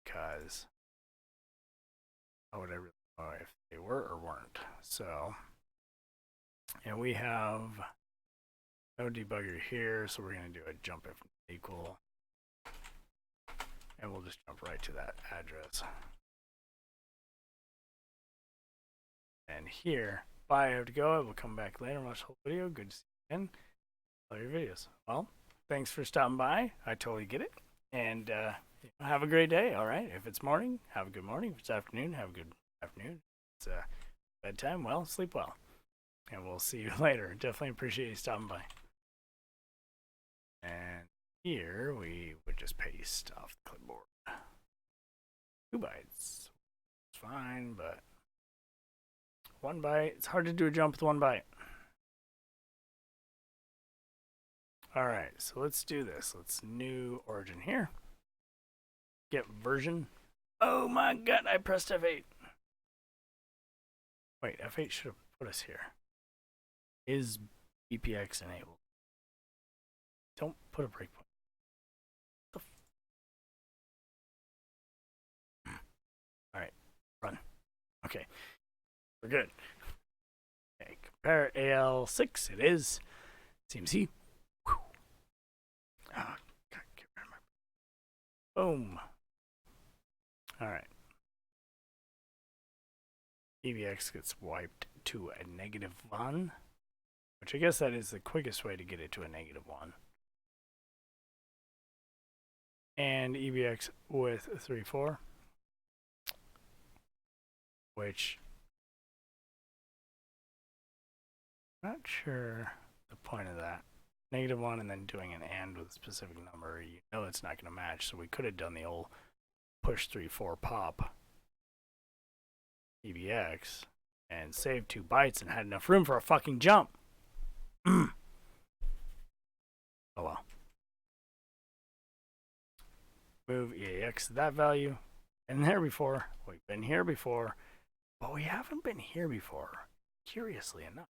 because how would I really know if they were or weren't? So, and we have no debugger here, so we're going to do a jump if equal, and we'll just jump right to that address. And here, bye, I have to go. I will come back later and watch the whole video. Good to see you again. Love your videos. Well, thanks for stopping by. I totally get it. And have a great day, all right? If it's morning, have a good morning. If it's afternoon, have a good afternoon. it's bedtime. Well, sleep well. And we'll see you later. Definitely appreciate you stopping by. And here we would just paste off the clipboard. 2 bytes. It's fine, but 1 byte. It's hard to do a jump with 1 byte. Alright, so let's do this. Let's new origin here. Get version. Oh my god, I pressed F8. Wait, F8 should have put us here. Is BPX enabled? Don't put a breakpoint. Alright, run. Okay, we're good. Okay, compare AL6, it is. CMC. Whew. Oh, God, get rid of my... Boom. Alright. EBX gets wiped to a -1, which I guess that is the quickest way to get it to a -1. And EBX with 3.4, which I'm not sure the point of that. -1 and then doing an AND with a specific number, you know it's not going to match, so we could have done the old push 3.4 pop EBX and saved 2 bytes and had enough room for a fucking jump. Oh well. Move EAX to that value. Been there before. We've been here before. But we haven't been here before. Curiously enough.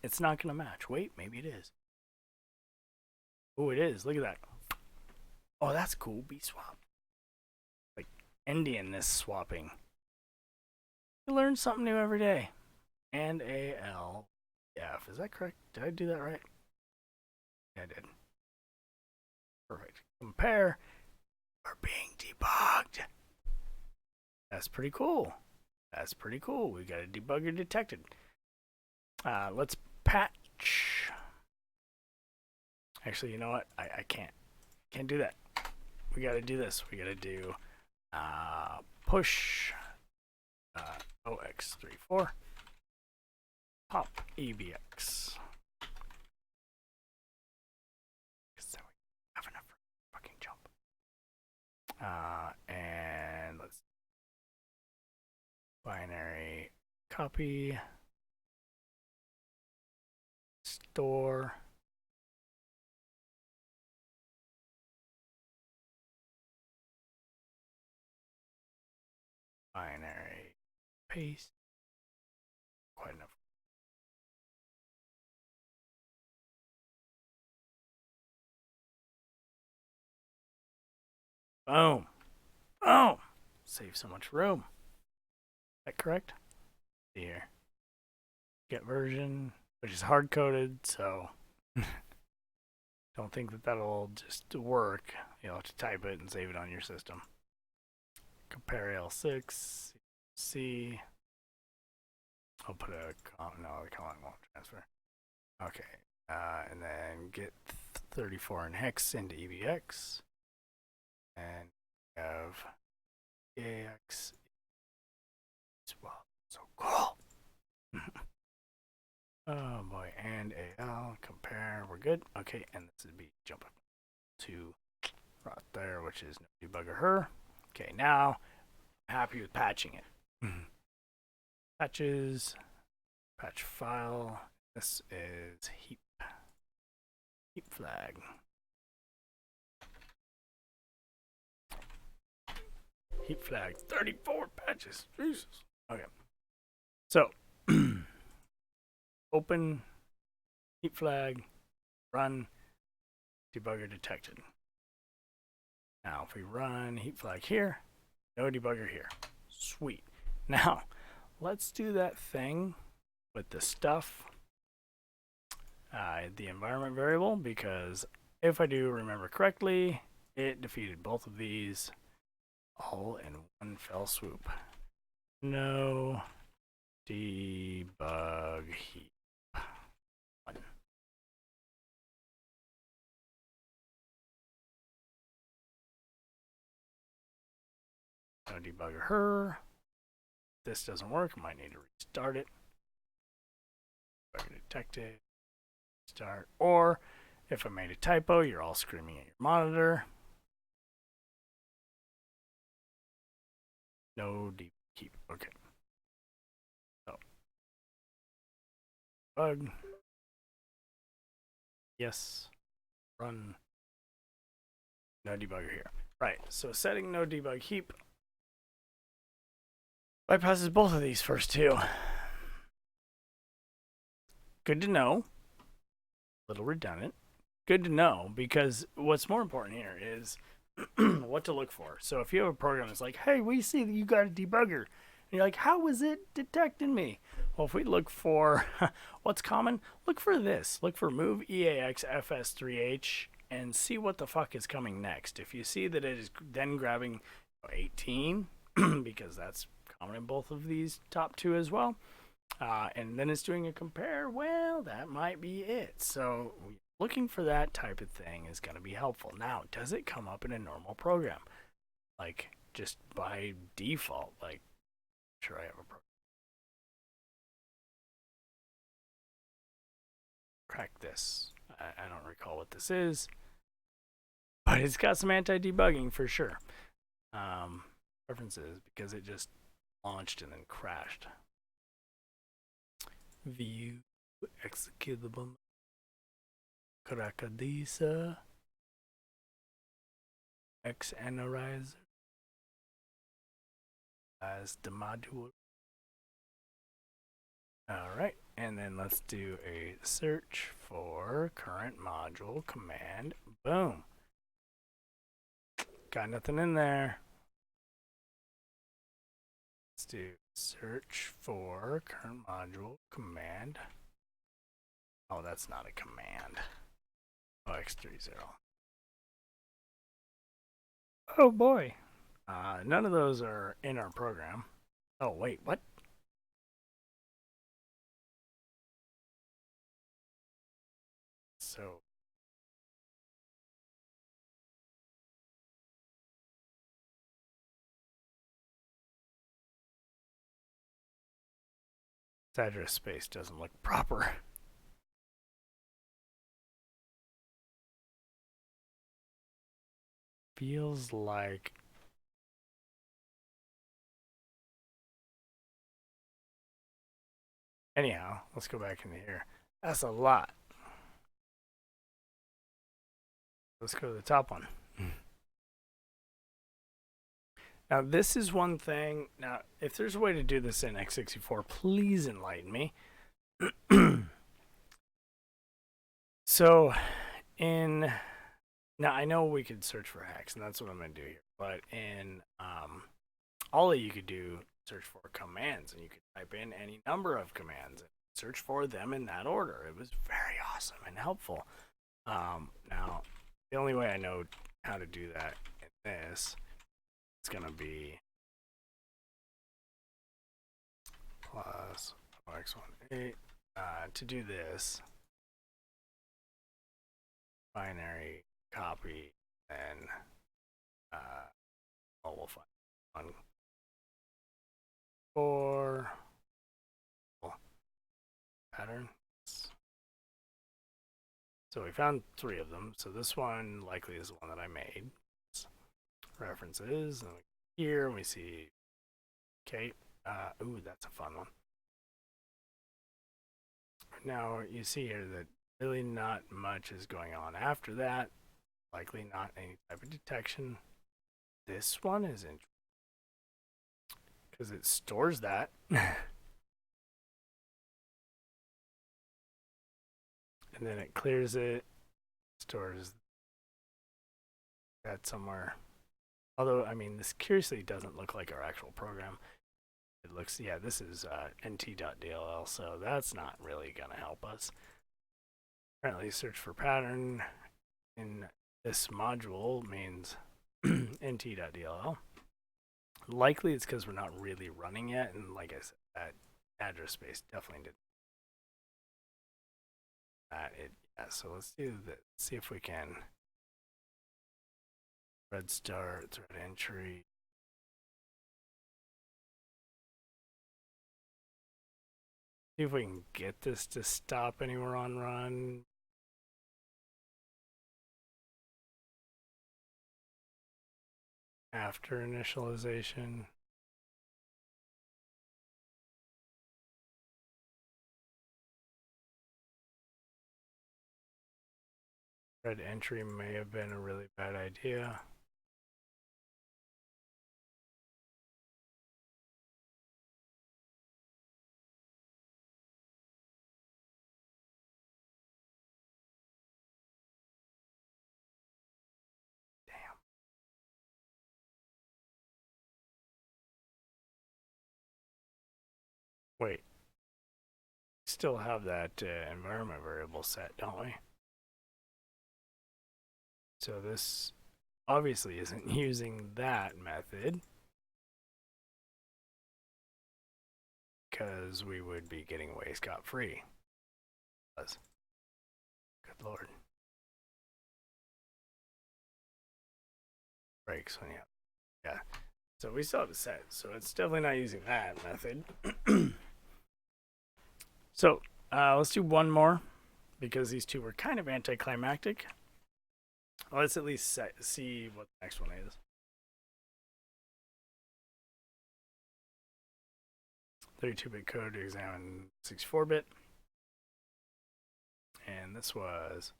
It's not going to match. Wait, maybe it is. Oh, it is. Look at that. Oh, that's cool. B swap. Like Indianness swapping. You learn something new every day. And ALF. Is that correct? Did I do that right? Yeah, I did. Perfect. Compare. We're being debugged. That's pretty cool. That's pretty cool. We got a debugger detected. Let's patch. Actually, you know what? I can't do that. We got to do this. We got to do push OX34 pop EBX. So we have enough for fucking jump. And let's binary copy store binary paste. Quite enough. Boom. Boom. Save so much room. Is that correct? Here. Get version, which is hard coded, so don't think that that'll just work. You'll have to type it and save it on your system. Compare L6, C. I'll put a no, the comment won't transfer. Okay, and then get 34 in hex into EBX, and we have EAX. Well, so cool. Oh boy, and AL, compare, we're good. Okay, and this would be jump up to right there, which is no debugger her. Okay, now I'm happy with patching it. Patches, patch file. This is Heap. Heap flag. Heap flag, 34 patches. Jesus. Okay. So, open heap flag, run, debugger detected. Now, if we run heap flag here, no debugger here. Sweet. Now, let's do that thing with the stuff, the environment variable, because if I do remember correctly, it defeated both of these all in one fell swoop. No debug heap. One. No debugger her. this doesn't work, I might need to restart it. Bug detected. Start. Or if I made a typo, you're all screaming at your monitor. No deep keep. Okay. So bug. Yes. Run. No debugger here. Right. So setting no debug heap bypasses both of these first two. Good to know. A little redundant. Good to know, because what's more important here is what to look for. So if you have a program that's like, hey, we see that you got a debugger, and you're like, how is it detecting me? Well, if we look for what's common, look for this. Look for move EAX FS3H and see what the fuck is coming next. If you see that it is then grabbing 18, because that's common in both of these top two as well, and then it's doing a compare, well, that might be it. So looking for that type of thing is going to be helpful. Now, does it come up in a normal program? Like, just by default, like, sure, I have a program. Crack this. I don't recall what this is, but it's got some anti-debugging for sure. References, because it just launched and then crashed. View executable Krakadisa X analyzer as the module. Alright, and then let's do a search for current module command. Boom. Got nothing in there. Let's do search for current module command. Oh, that's not a command. Oh, X30. Oh boy. None of those are in our program. Oh, wait, what? So this address space doesn't look proper. Feels like anyhow, let's go back into here. That's a lot. Let's go to the top one. Now, this is one thing. Now, if there's a way to do this in x64, please enlighten me. So, now I know we could search for hacks, and that's what I'm going to do here. But in all that you could do, search for commands, and you could type in any number of commands and search for them in that order. It was very awesome and helpful. Now, the only way I know how to do that in this is going to be plus x18. To do this, binary copy, and we'll find one for pattern. So we found 3 of them. So this one likely is the one that I made. References, and here we see, okay, ooh, that's a fun one. Now you see here that really not much is going on after that. Likely not any type of detection. This one is interesting because it stores that. And then it clears it, stores that somewhere. Although, I mean, this curiously doesn't look like our actual program. It looks, yeah, this is nt.dll, so that's not really going to help us. Apparently, search for pattern in this module means nt.dll. Likely it's because we're not really running yet, and like I said, that address space definitely did that. Yeah, so let's do this. See if we can thread start, thread entry. See if we can get this to stop anywhere on run. After initialization. Red entry may have been a really bad idea. Damn. Wait. Still have that environment variable set, don't we? So this obviously isn't using that method because we would be getting away scot-free. Good Lord. Breaks when you have, yeah. So we still have it set, so it's definitely not using that method. So let's do one more because these two were kind of anticlimactic. Let's at least see what the next one is. 32-bit code to examine 64-bit. And this was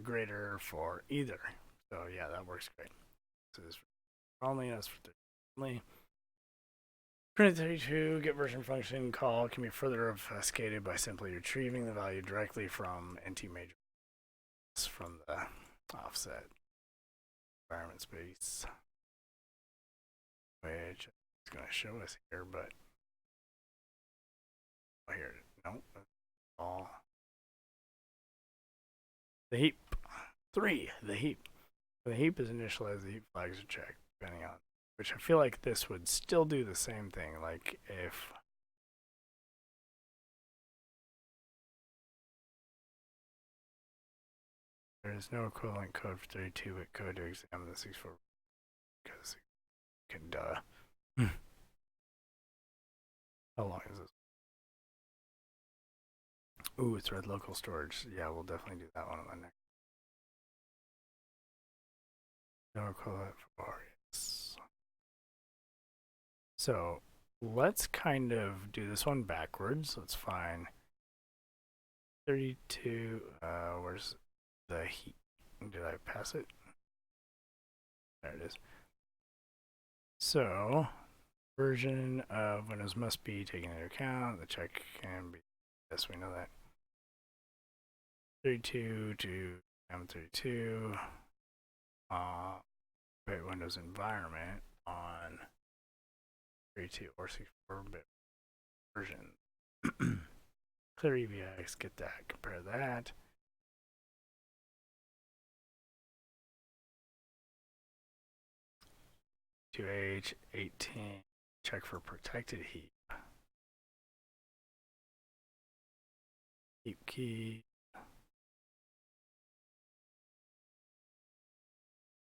greater for either. So yeah, that works great. So this is for only, that's for only. Print 32 get version function call can be further obfuscated by simply retrieving the value directly from NT major from the offset environment space, which is going to show us here, but here, nope, all the heap 3, the heap. The heap is initialized, the heap flags are checked, depending on which I feel like this would still do the same thing. Like if there is no equivalent code for 32-bit code to examine the 64 because it can how long is this? Ooh, it's red local storage. Yeah, we'll definitely do that one on the next. No equivalent for yes. So let's kind of do this one backwards. Let's find 32. Where's the heap? Did I pass it? There it is. So version of Windows must be taken into account. The check can be, yes, we know that. 32 to M32. Windows environment on 32 or 64-bit version. Clear EVX, get that, compare that. To H18, check for protected heap. Heap key.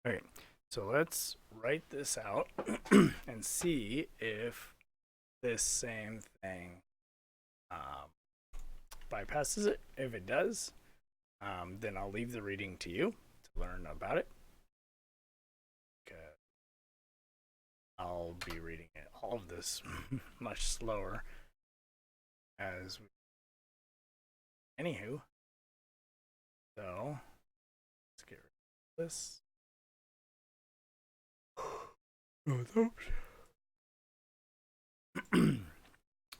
Okay, so let's write this out and see if this same thing bypasses it. If it does, then I'll leave the reading to you to learn about it. I'll be reading it, all of this much slower as we... Anywho, so let's get rid of this.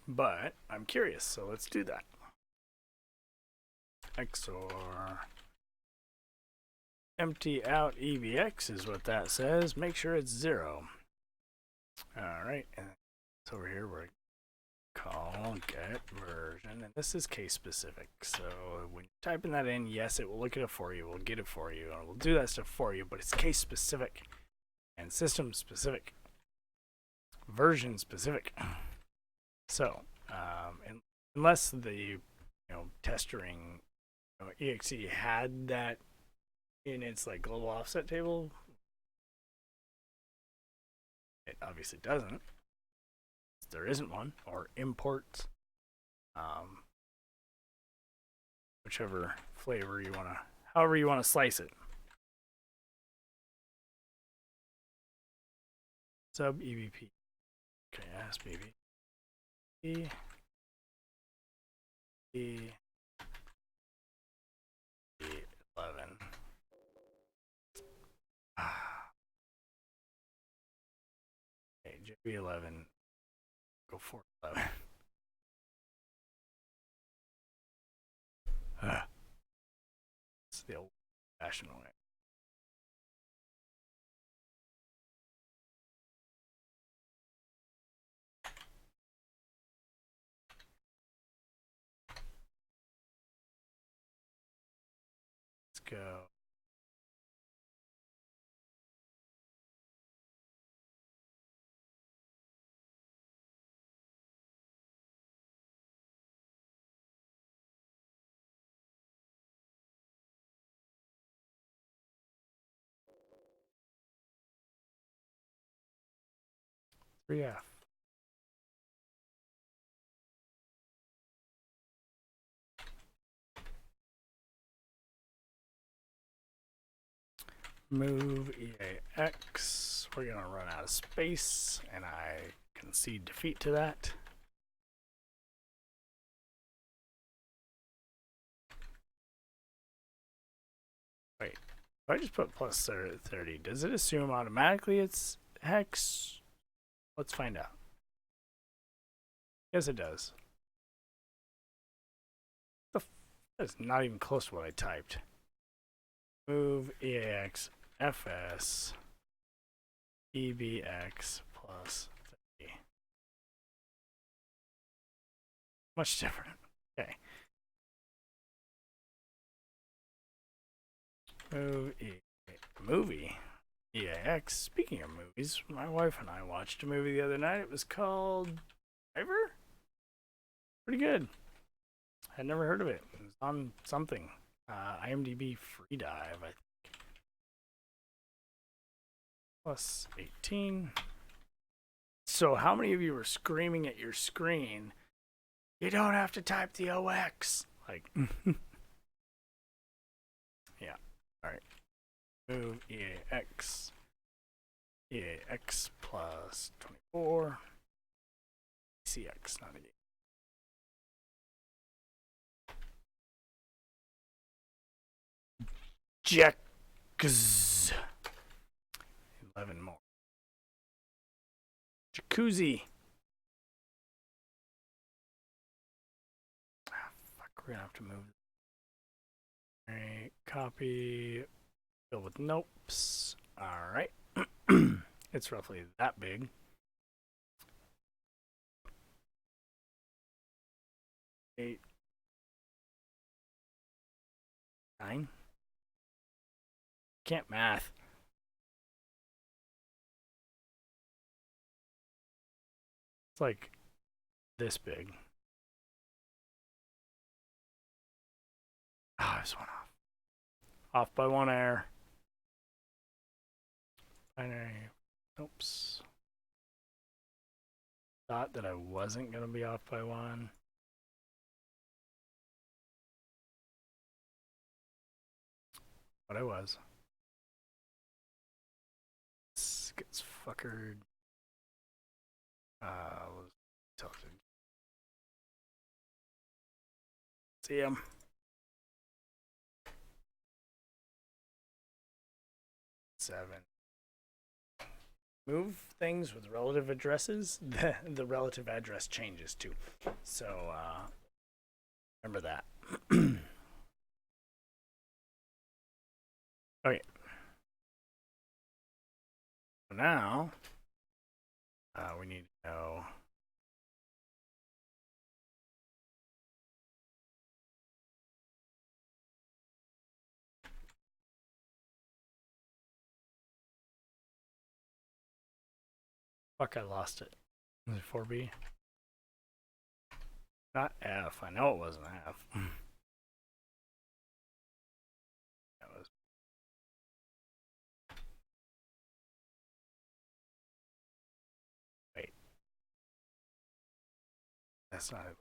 But I'm curious, so let's do that. XOR empty out EVX is what that says. Make sure it's 0. Alright, and so over here we're call get version, and this is case specific. So when you're typing that in, yes, it will look at it for you, we'll get it for you, and we'll do that stuff for you, but it's case specific and system specific, version specific. So unless the testering exe had that in its like global offset table, it obviously doesn't. There isn't one, or imports whichever flavor you want to, however you want to slice it. Sub EBP. Okay, SBB. E 11. Okay, JB11. Go for 11. It's the old fashioned way. Let's go. F. Move EAX. We're gonna run out of space, and I concede defeat to that. Wait, if I just put plus 30, does it assume automatically it's hex? Let's find out. Yes, it does. That's not even close to what I typed. Move EAX FS EBX plus 30. Much different. Okay. Movie EAX. Speaking of movies, my wife and I watched a movie the other night. It was called Driver. Pretty good. I'd never heard of it. It was on something. IMDb free dive, I think. Plus 18. So how many of you were screaming at your screen, you don't have to type the OX? Like, yeah. Alright. Move EAX. EAX plus 24. CX, not a game. Jacks. 11 more. Jacuzzi. Ah, fuck, we're gonna have to move. Alright, copy. Fill with nopes. Alright. It's roughly that big. Eight. 9. Can't math. It's like this big. Ah, this one off. Off by 1 error. Binary. Oops. Thought that I wasn't going to be off by 1. But I was. This gets fuckered. Tilted. See him. Seven. Move things with relative addresses, the relative address changes too. So remember that. Okay. So now we need to know fuck, I lost it. Was it 4B? Not F. I know it wasn't F. That was. Wait. That's not it.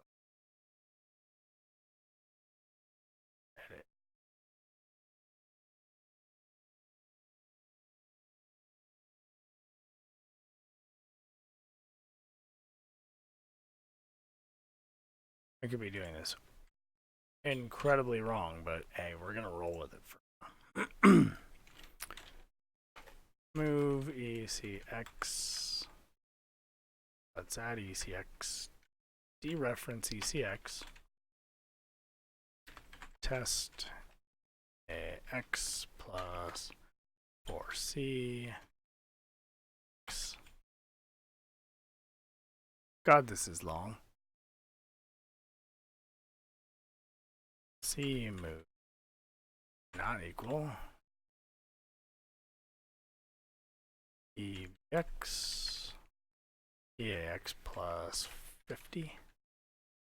I could be doing this incredibly wrong, but hey, we're gonna roll with it for move ECX. Let's add ECX. Dereference ECX. Test AX plus 4C. God, this is long. C move not equal EX EAX plus 50.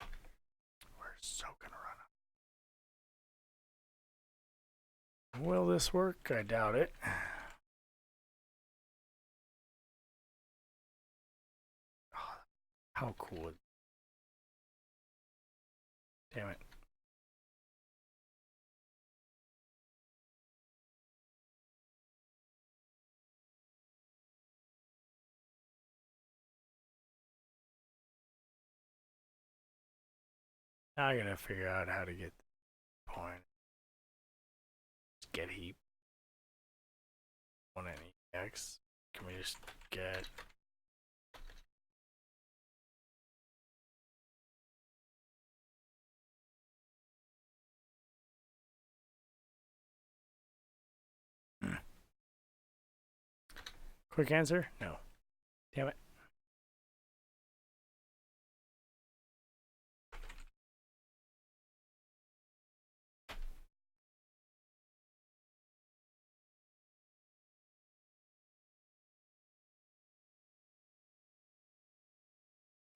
We're so gonna run it. Will this work? I doubt it. How cool. Damn it. Now I gotta figure out how to get the point. Just get heap. One EX. Can we just get quick answer? No. Damn it.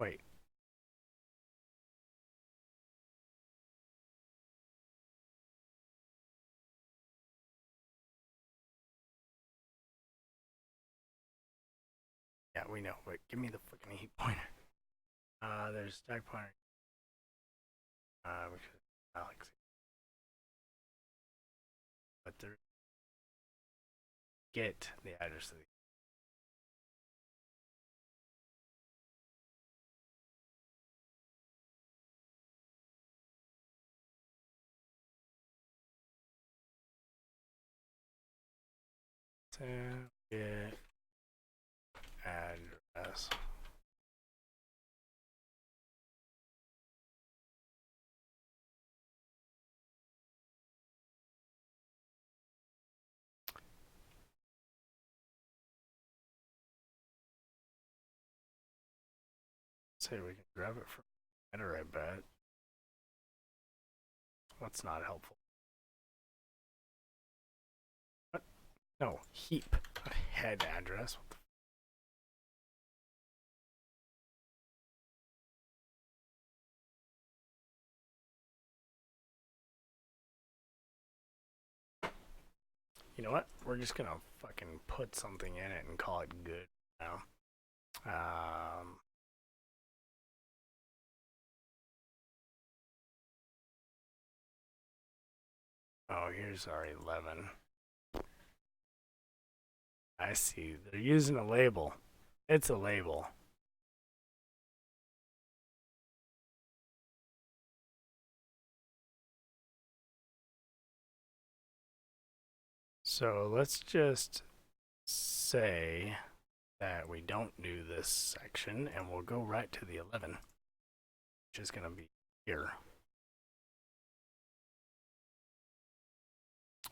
Wait. Yeah, we know, but give me the fucking heap pointer. There's stack pointer. Which is Alex. But there. Get the address of the. So get address. Say we can grab it from header, I bet. What's not helpful? What? No, heap. Not head address. What the You know what? We're just gonna fucking put something in it and call it good now. Oh, here's our 11. I see. They're using a label. It's a label. So let's just say that we don't do this section and we'll go right to the 11, which is going to be here.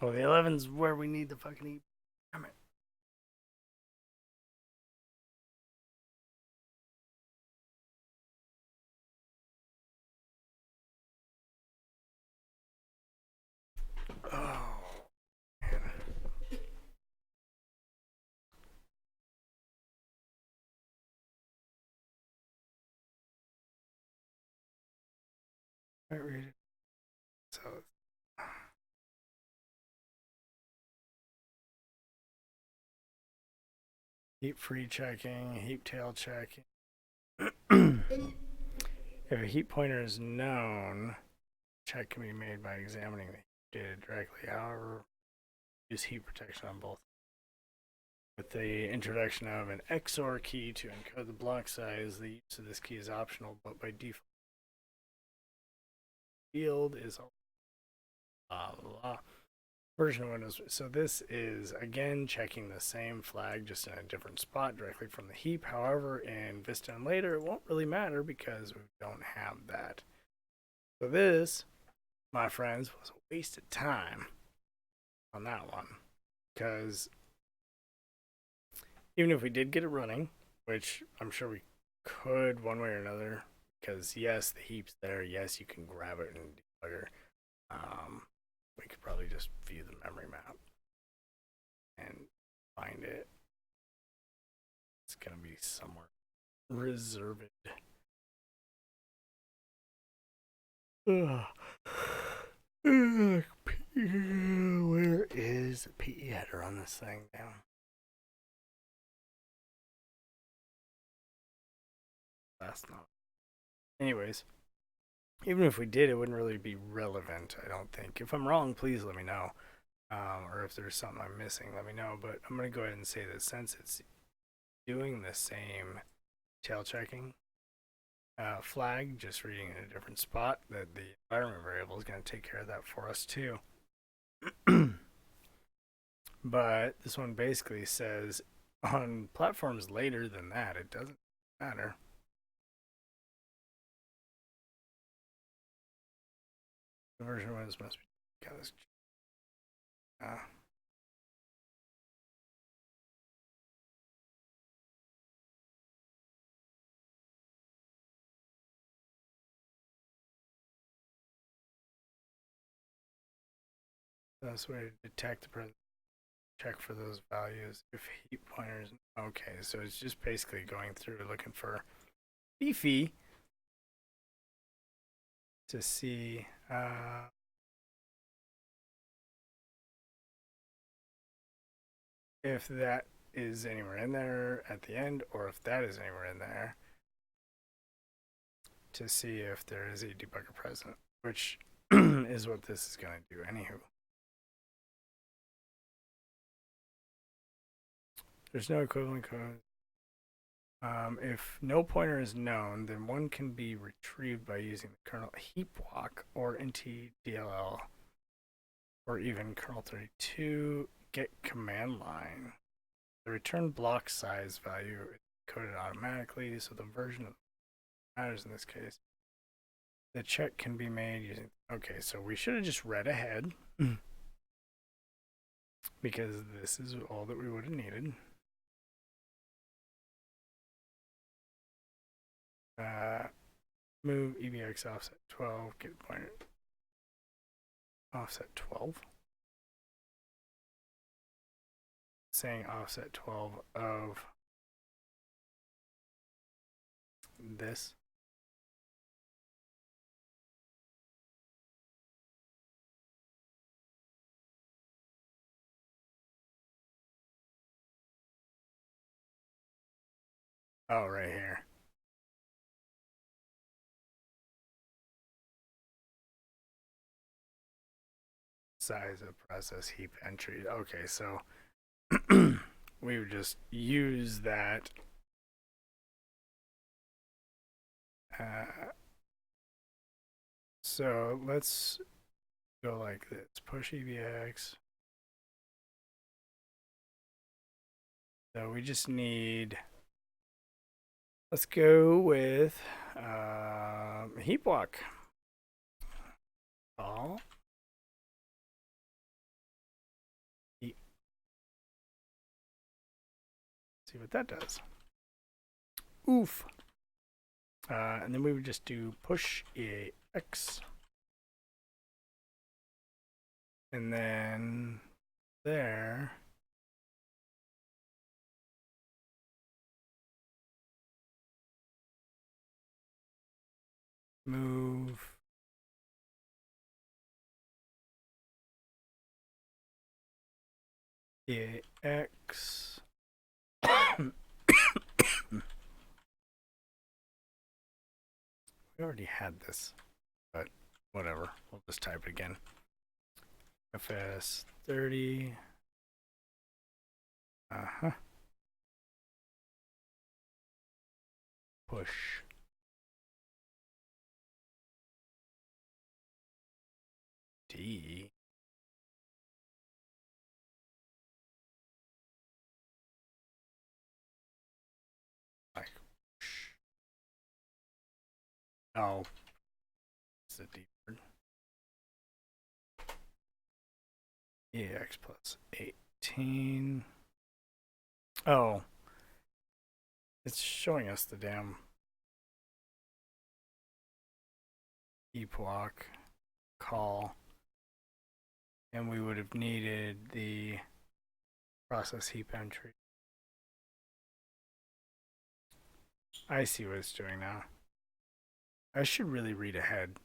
Oh, the 11's where we need the fucking heap. Damn it. Oh, man. Right, read it. So heap free checking, heap tail checking. If a heap pointer is known, check can be made by examining the data directly. However, use heap protection on both. With the introduction of an XOR key to encode the block size, the use of this key is optional, but by default, field is blah, blah, blah. Version of Windows. So this is again checking the same flag just in a different spot directly from the heap. However, in Vista and later, it won't really matter because we don't have that. So this, my friends, was a waste of time on that one, because even if we did get it running, which I'm sure we could one way or another, because yes, the heap's there, yes, you can grab it in debugger. We could probably just view the memory map and find it. It's gonna be somewhere reserved. Ugh. Where is the PE header on this thing now? That's not. Anyways, even if we did, it wouldn't really be relevant, I don't think. If I'm wrong, please let me know. Or if there's something I'm missing, let me know. But I'm going to go ahead and say that since it's doing the same tail checking flag, just reading in a different spot, that the environment variable is going to take care of that for us too. But this one basically says on platforms later than that, it doesn't matter. The version ones must be. That's the way to detect the present. Check for those values if heap pointers. Okay, so it's just basically going through looking for beefy to see if that is anywhere in there at the end, or if that is anywhere in there, to see if there is a debugger present, which is what this is going to do. Anywho, there's no equivalent code. If no pointer is known, then one can be retrieved by using the kernel heap walk or Anti-DLL, or even kernel 32 get command line. The return block size value is coded automatically, so the version of matters in this case. The check can be made using. Okay, so we should have just read ahead because this is all that we would have needed. Move EBX offset 12, get pointer offset 12. Saying offset 12 of this. Oh, right here. Size of process heap entry. Okay, so we would just use that. So let's go like this. Push EBX. So we just need. Let's go with heap walk. All. Heap. See what that does. Oof. And then we would just do push EX. And then there. Move. EX. We already had this, but whatever. We'll just type it again. FS 30. Push. D. Like, oh, it's a D word. EX plus 18. Oh, it's showing us the damn epoch call, and we would have needed the process heap entry. I see what it's doing now. I should really read ahead.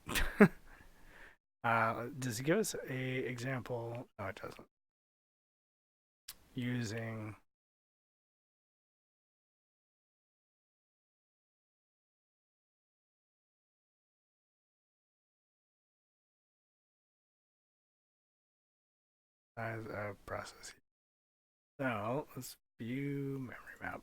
Does it give us a example? No, it doesn't. Using as a process. So let's view memory map.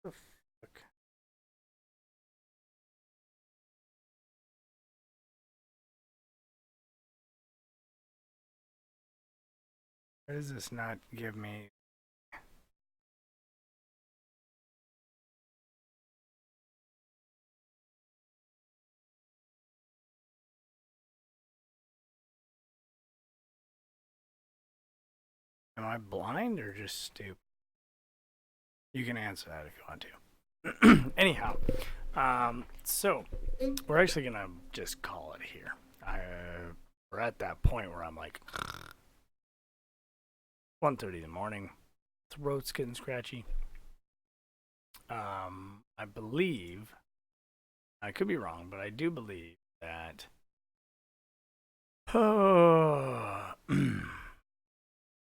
What the fuck? Why does this not give me? Am I blind or just stupid? You can answer that if you want to. Anyhow, so we're actually gonna just call it here. We're at that point where I'm like 1:30 in the morning, throat's getting scratchy. I believe, I could be wrong, but I do believe that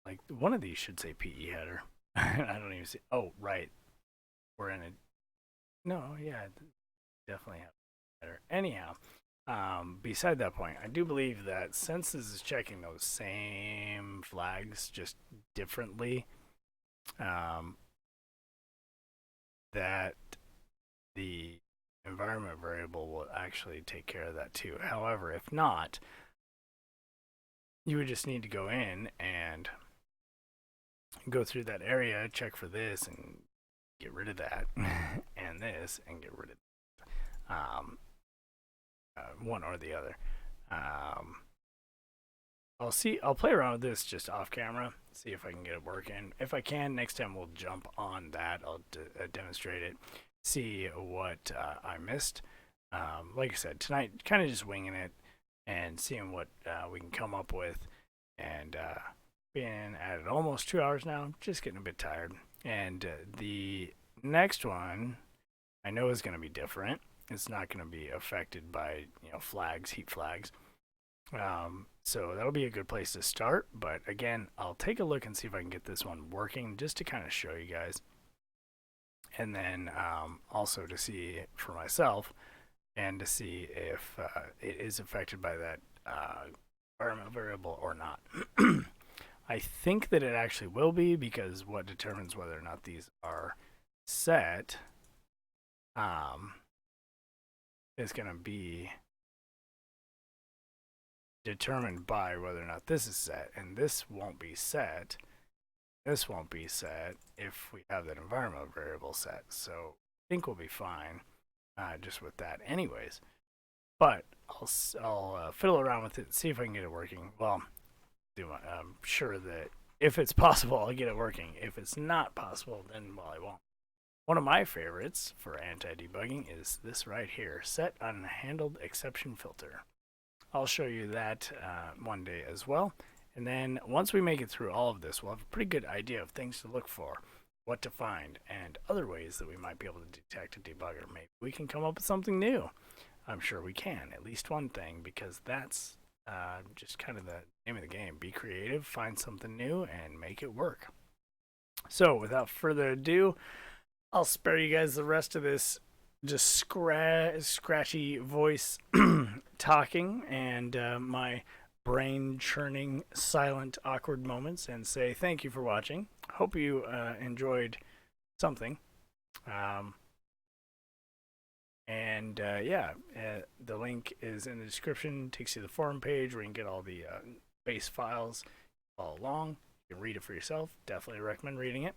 like one of these should say PE header. I don't even see. Oh, right. We're in a. No, yeah, definitely have header. Anyhow, beside that point, I do believe that since this is checking those same flags just differently, that the environment variable will actually take care of that too. However, if not, you would just need to go in and go through that area, check for this, and get rid of that, and this, and get rid of one or the other. I'll play around with this just off camera, see if I can get it working. If I can, next time we'll jump on that. I'll demonstrate it, see what I missed. Like I said, tonight, kind of just winging it and seeing what we can come up with. And being at it almost 2 hours now, just getting a bit tired. And the next one I know is going to be different. It's not going to be affected by flags, heap flags. So that'll be a good place to start. But again, I'll take a look and see if I can get this one working just to kind of show you guys. And then also to see for myself and to see if it is affected by that environment variable or not. I think that it actually will be, because what determines whether or not these are set is going to be determined by whether or not this is set, and this won't be set. This won't be set if we have that environment variable set. So I think we'll be fine just with that anyways. But I'll fiddle around with it and see if I can get it working. Well, I'm sure that if it's possible, I'll get it working. If it's not possible, then well, I won't. One of my favorites for anti-debugging is this right here, set unhandled exception filter. I'll show you that one day as well. And then once we make it through all of this, we'll have a pretty good idea of things to look for, what to find, and other ways that we might be able to detect a debugger. Maybe we can come up with something new. I'm sure we can, at least one thing, because that's just kind of the name of the game. Be creative, find something new, and make it work. So without further ado, I'll spare you guys the rest of this just scratchy voice talking and my brain churning, silent, awkward moments, and say thank you for watching. Hope you enjoyed something. Um, the link is in the description. Takes you to the forum page where you can get all the base files. Follow along. You can read it for yourself. Definitely recommend reading it.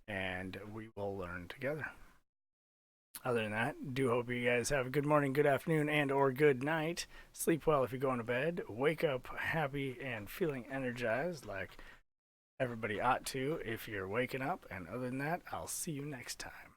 And we will learn together. Other than that, do hope you guys have a good morning, good afternoon, and or good night. Sleep well if you're going to bed. Wake up happy and feeling energized like everybody ought to if you're waking up. And other than that, I'll see you next time.